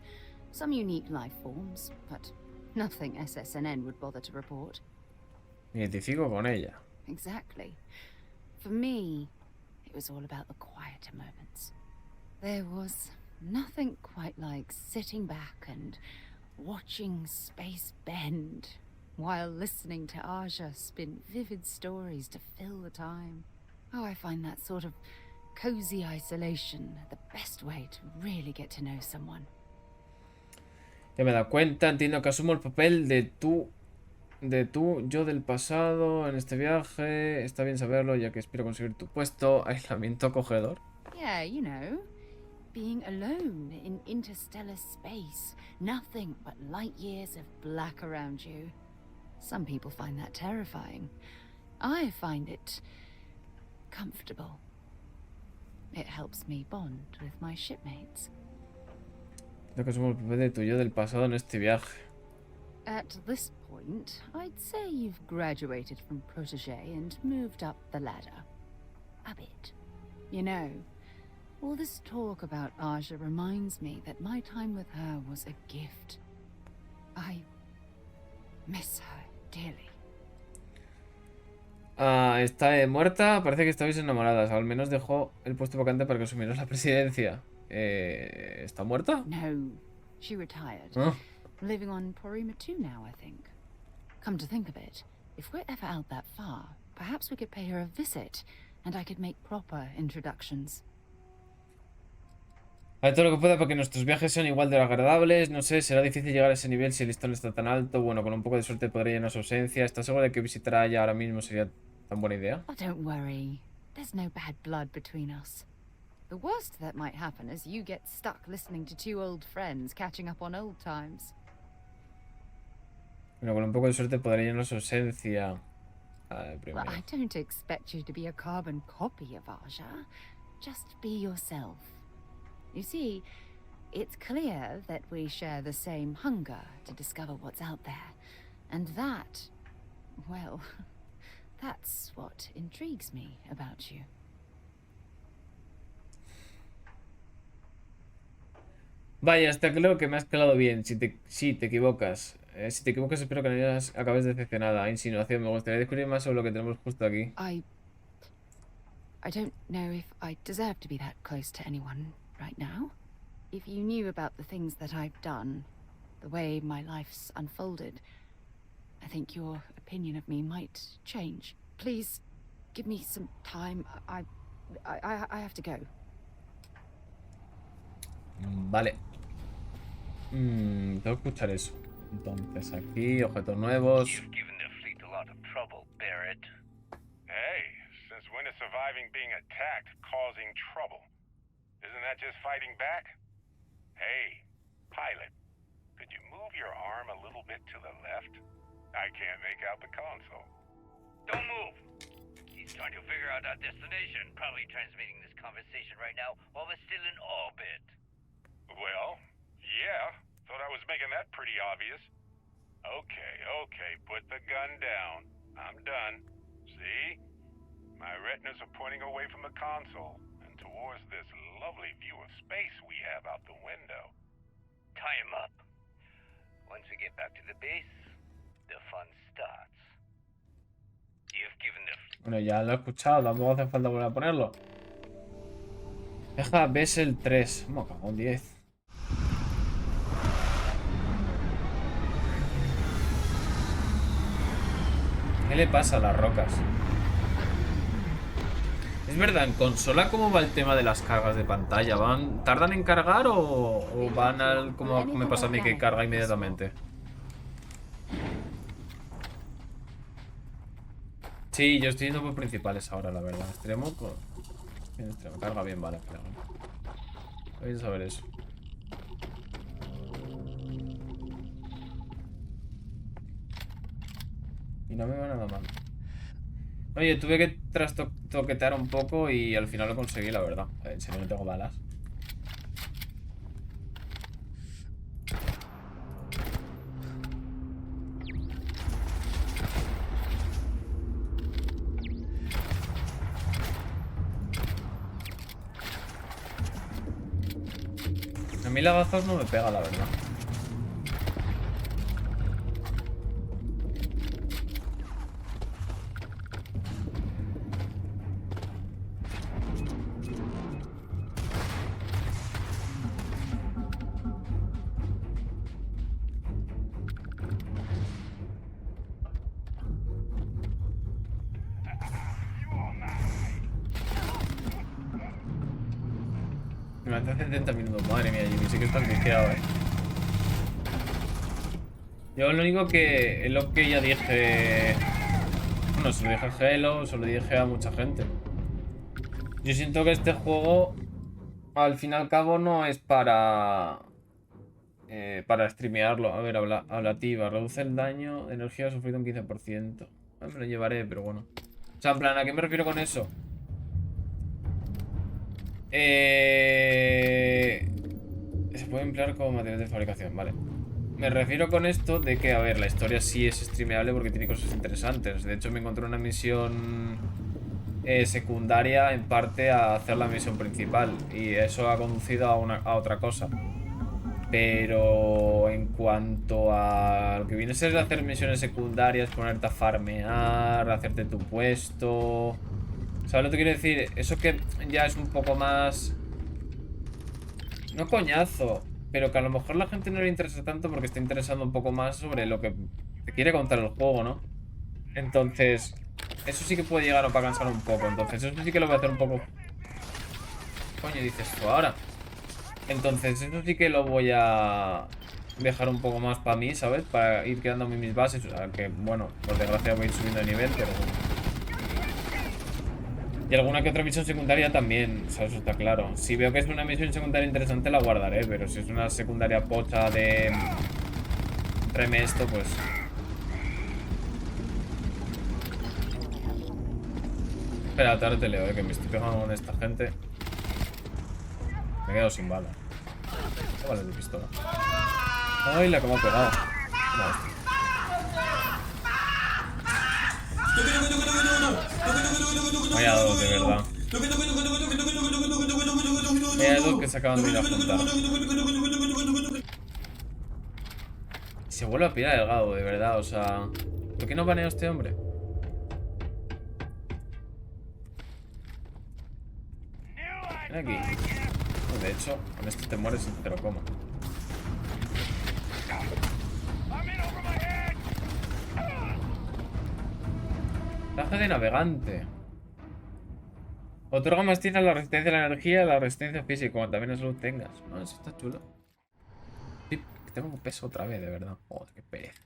some unique life forms, but nothing SSNN would bother to report. Me identifico con ella. Exactly. For me, it was all about the quieter moments. There was nothing quite like sitting back and watching space bend while listening to Aja spin vivid stories to fill the time. Oh, I find that sort of cozy isolation the best way to really get to know someone. Ya me he dado cuenta, entiendo que asumo el papel de tú yo del pasado en este viaje. Está bien saberlo, ya que espero conseguir tu puesto. Aislamiento acogedor. Yeah, you know, being alone in interstellar space. Nothing but light years of black around you. Some people find that terrifying. I find it comfortable. It helps me bond with my shipmates. Creo que somos el papel de tú y yo del pasado en este viaje. At this point, I'd say you've graduated from protege and moved up the ladder. A bit. You know, all this talk about Aja reminds me that my time with her was a gift. I miss her dearly. Está muerta, parece que estabais enamoradas. Al menos dejó el puesto vacante para que asumieras la presidencia. ¿Está muerta? No, she retired. Living on Porima 2 now, I think. Come to think of it, if we're ever out that far, perhaps we could pay her a visit, and I could make proper introductions. Haré todo lo que pueda para que nuestros viajes sean igual de agradables. No sé, será difícil llegar a ese nivel si el listón está tan alto. Bueno, con un poco de suerte podré llenar su ausencia. ¿Estás seguro de que visitar a ella ahora mismo sería tan buena idea? Oh, don't worry. There's no bad blood between us. The worst that might happen is you get stuck listening to two old friends catching up on old times. Bueno, con un poco de suerte podré llenar su ausencia. Well, I don't expect you to be a carbon copy of Aja. Just be yourself. You see, it's clear that we share the same hunger to discover what's out there. And that, well, that's what intrigues me about you. Vaya, está claro que me has calado bien. Si te equivocas. Si te equivocas, espero que no acabes decepcionada. Insinuación, me gustaría descubrir más sobre lo que tenemos justo aquí. I don't know if I deserve to be that close to anyone right now. If you knew about the things that I've done, the way my life's unfolded, I think your opinion of me might change. Please, give me some time. I have to go. Vale. Tengo que escuchar eso. Entonces aquí, objetos nuevos. Hey, since when is surviving being attacked causing trouble? Isn't that just fighting back? Hey, pilot, could you move your arm a little bit to the left? I can't make out the console. Don't move! He's trying to figure out our destination, probably transmitting this conversation right now while we're still in orbit. Well, yeah, thought I was making that pretty obvious. Okay, put the gun down. I'm done. See? My retinas are pointing away from the console and towards this lovely view of space we have out the window. Tie him up. Once we get back to the base, the fun starts. You've given the... Bueno, ya lo he escuchado, tampoco hace falta volver a ponerlo. Deja, ves el 3. Me cago en 10. ¿Qué le pasa a las rocas? Es verdad, en consola, ¿cómo va el tema de las cargas de pantalla? ¿Tardan en cargar o van al como me pasa a mí que carga inmediatamente? Sí, yo estoy yendo por principales ahora, la verdad. Extremo con... Extremo, carga bien, vale. Voy a saber eso. Y no me va nada mal. Oye, tuve que toquetear un poco y al final lo conseguí, la verdad. En serio, no tengo balas. A mí lagazos no me pega, la verdad. Me hace 70 minutos, madre mía, Jimmy, sí que estás viciado, Yo lo único que es lo que ya dije. Bueno, se lo dije a Halo, se lo dije a mucha gente. Yo siento que este juego, al fin y al cabo, no es para streamearlo. A ver, hablativa. Reduce el daño de energía sufrido un 15%. Me lo llevaré, pero bueno. O sea, en plan, ¿a qué me refiero con eso? Se puede emplear como material de fabricación, vale. Me refiero con esto de que, a ver, la historia sí es streameable porque tiene cosas interesantes. De hecho, me encontré una misión secundaria en parte a hacer la misión principal. Y eso ha conducido a otra cosa. Pero en cuanto a lo que viene a ser hacer misiones secundarias, ponerte a farmear, hacerte tu puesto... ¿Sabes lo que quiero decir? Eso que ya es un poco más... No coñazo, pero que a lo mejor la gente no le interesa tanto porque está interesando un poco más sobre lo que te quiere contar el juego, ¿no? Entonces, eso sí que puede llegar a cansar un poco. Entonces, eso sí que lo voy a hacer un poco... Coño, dices tú ahora. Entonces, eso sí que lo voy a dejar un poco más para mí, ¿sabes? Para ir quedándome mis bases. O sea, que, bueno, por desgracia voy a ir subiendo de nivel, pero... Y alguna que otra misión secundaria también, o sea, eso está claro. Si veo que es una misión secundaria interesante, la guardaré. Pero si es una secundaria pocha de... Tráeme esto, pues... Espera, ahora te leo, que me estoy pegando con esta gente. Me he quedado sin balas. ¿Qué balas de pistola? ¡Ay, la que me ha pegado! Vaya dos, de verdad. Vaya dos que se acaban de ir a juntar. Y se vuelve a pillar el gado, de verdad, o sea... ¿Por qué no baneo a este hombre? Ven aquí. No, de hecho, con esto te mueres y te lo como. Traje de navegante. Otorga más tira la resistencia a la energía y la resistencia física, como también la salud tengas. No, eso está chulo. Sí, tengo peso otra vez, de verdad. Joder, qué pereza.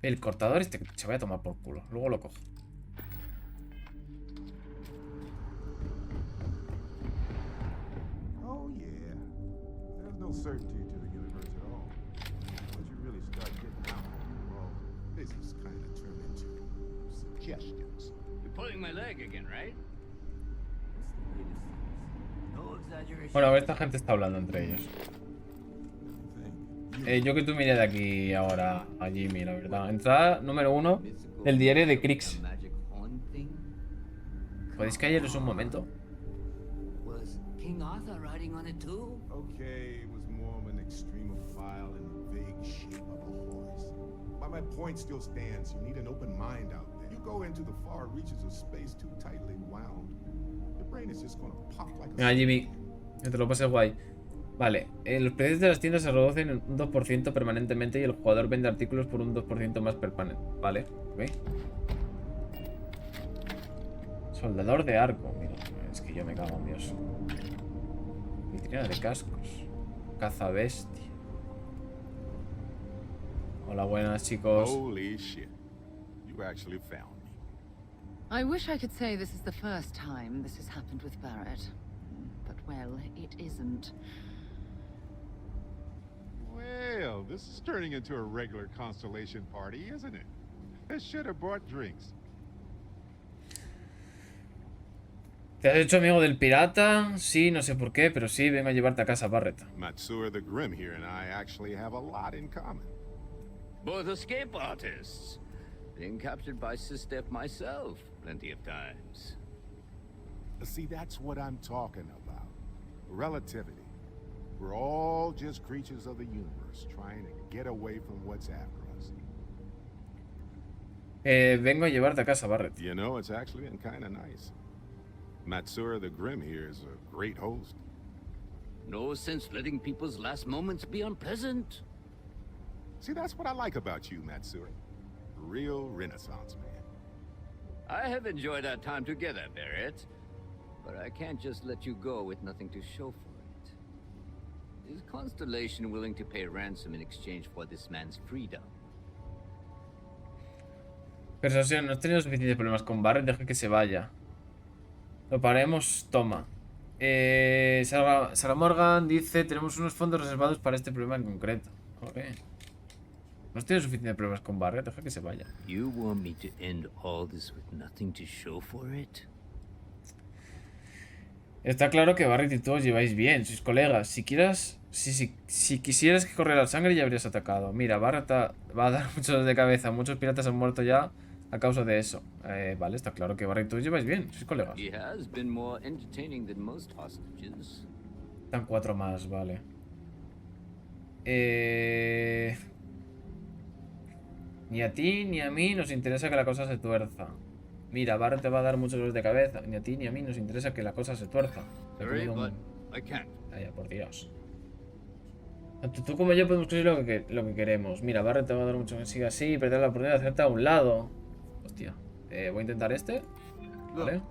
El cortador este que se vaya a tomar por culo. Luego lo cojo. Oh yeah. There's no certainty to the universe at all. Once you really start getting out there, well, business kind of turn into suggestions. You're pulling my leg again, right? No exaggeration. Bueno, a ver, esta gente está hablando entre ellos. Yo que tú miré de aquí ahora a Jimmy, la verdad. Entrada número 1 del diario de Crix. ¿Podéis callaros un momento? Was King Arthur riding on it too? Okay, it was more of an extremophile in the vague shape of a horse. But my point still stands. You need an open mind out there. You go into the far reaches of space too tightly wound, your brain is just gonna pop like a... Venga, Jimmy, que te lo pases guay. Vale, los precios de las tiendas se reducen en un 2% permanentemente y el jugador vende artículos por un 2% más permanente. Vale, ok. Soldador de arco, mira, es que yo me cago en Dios. Vitrina de cascos. Cazabestia. Hola, buenas, chicos. Holy shit. You actually found me. I wish I could say this is the first time this has happened with Barrett. But, well, it isn't. Well, this is turning into a regular Constellation party, isn't it? I should have brought drinks. ¿Te has hecho amigo del pirata? Sí, no sé por qué, pero sí, vengo a llevarte a casa, Barret. Matsura the Grim here and I actually have a lot in common. Both escape artists. Being captured by Sistef myself plenty of times. See, that's what I'm talking about. Relativity. We're all just creatures of the universe, trying to get away from what's after us. Vengo a llevarte a casa, Barret. You know, it's actually been kind of nice. Matsura the Grim here is a great host. No sense letting people's last moments be unpleasant. See, that's what I like about you, Matsura. Real Renaissance man. I have enjoyed our time together, Barrett. But I can't just let you go with nothing to show for it. Is Constellation willing to pay ransom in exchange for this man's freedom? Persuasión, no has tenido suficientes problemas con Barret, deja que se vaya. Lo paremos, toma. Sarah Morgan dice, tenemos unos fondos reservados para este problema en concreto. Ok. No has tenido suficientes problemas con Barret, deja que se vaya. You want me to end all this with nothing to show for it? Está claro que Barret y tú os lleváis bien, sois colegas. Si quisieras que corriera la sangre ya habrías atacado. Mira, Barret va a dar muchos dolores de cabeza. Muchos piratas han muerto ya a causa de eso. Vale, está claro que Barret y tú os lleváis bien, sois colegas. He has been more entertaining than most hostages. Están 4 más, vale. Ni a ti ni a mí nos interesa que la cosa se tuerza. Mira, Barret te va a dar muchos dolores de cabeza. Ni a ti ni a mí nos interesa que la cosa se tuerza. Vaya, por Dios. Tanto tú como yo podemos conseguir lo que queremos. Mira, Barret te va a dar mucho que siga así y perder la oportunidad de hacerte a un lado. Hostia. Voy a intentar este. Vale.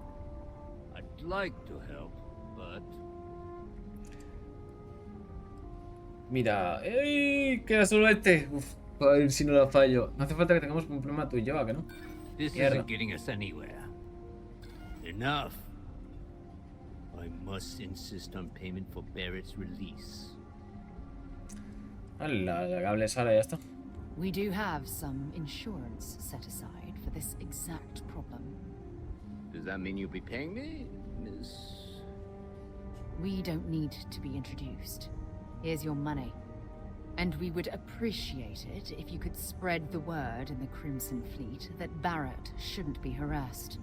I'd like to help, but... Mira. ¡Ey! Queda solo este. Uf, a ver si no la fallo. No hace falta que tengamos un problema tú y yo, ¿a que no? This isn't getting us anywhere. Enough. I must insist on payment for Barrett's release. La cable sale, ya está. We do have some insurance set aside for this exact problem. Does that mean you'll be paying me, Miss? We don't need to be introduced. Here's your money. And we would appreciate it if you could spread the word in the Crimson Fleet that Barrett shouldn't be harassed.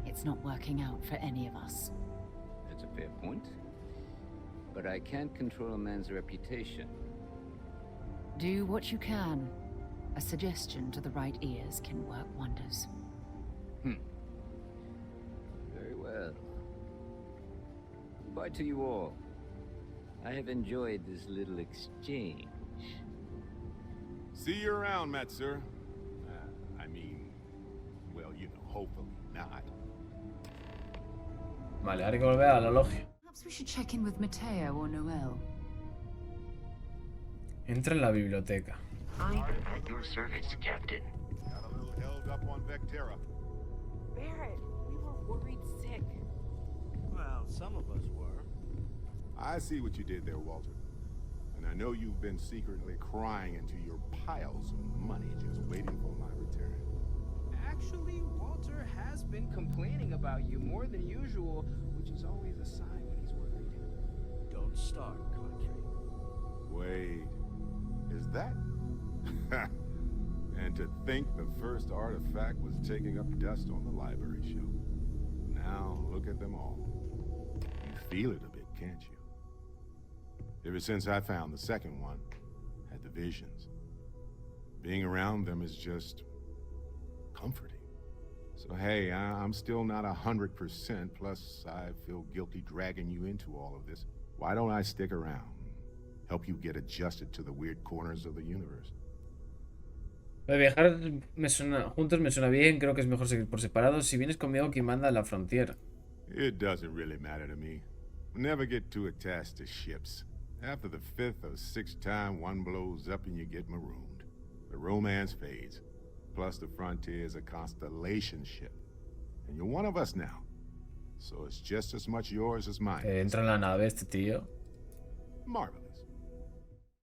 It's not working out for any of us. That's a fair point. But I can't control a man's reputation. Do what you can. A suggestion to the right ears can work wonders. Very well. Goodbye to you all. I have enjoyed this little exchange. See you around, Matsura. I mean, well, you know, hopefully not. Vale, ahora hay que volver a la logia. Perhaps we should check in with Mateo or Noel. Entra en la biblioteca. I'm at your service, Captain. Got a little held up on Vectera. Barrett, we were worried sick. Well, some of us were. I see what you did there, Walter. And I know you've been secretly crying into your piles of money just waiting for my return. Actually, Walter has been complaining about you more than usual, which is always a sign when he's worried. Don't start, country. Wait, is that? And to think the first artifact was taking up dust on the library shelf. Now look at them all. You feel it a bit, can't you? Ever since I found the second one, had the visions. Being around them is just comforting. So hey, I'm still not 100%, plus I feel guilty dragging you into all of this. Why don't I stick around? Help you get adjusted to the weird corners of the universe. Lo de viajar juntos me suena bien, creo que es mejor seguir por separado. Si vienes conmigo, ¿quién manda en la frontera? It doesn't really matter to me. Never get too attached to ships. After the 5th or 6th time, one blows up and you get marooned. The romance fades. Plus the frontier is a constellation ship. And you're one of us now. So it's just as much yours as mine. Entra en la nave este tío. Marvelous.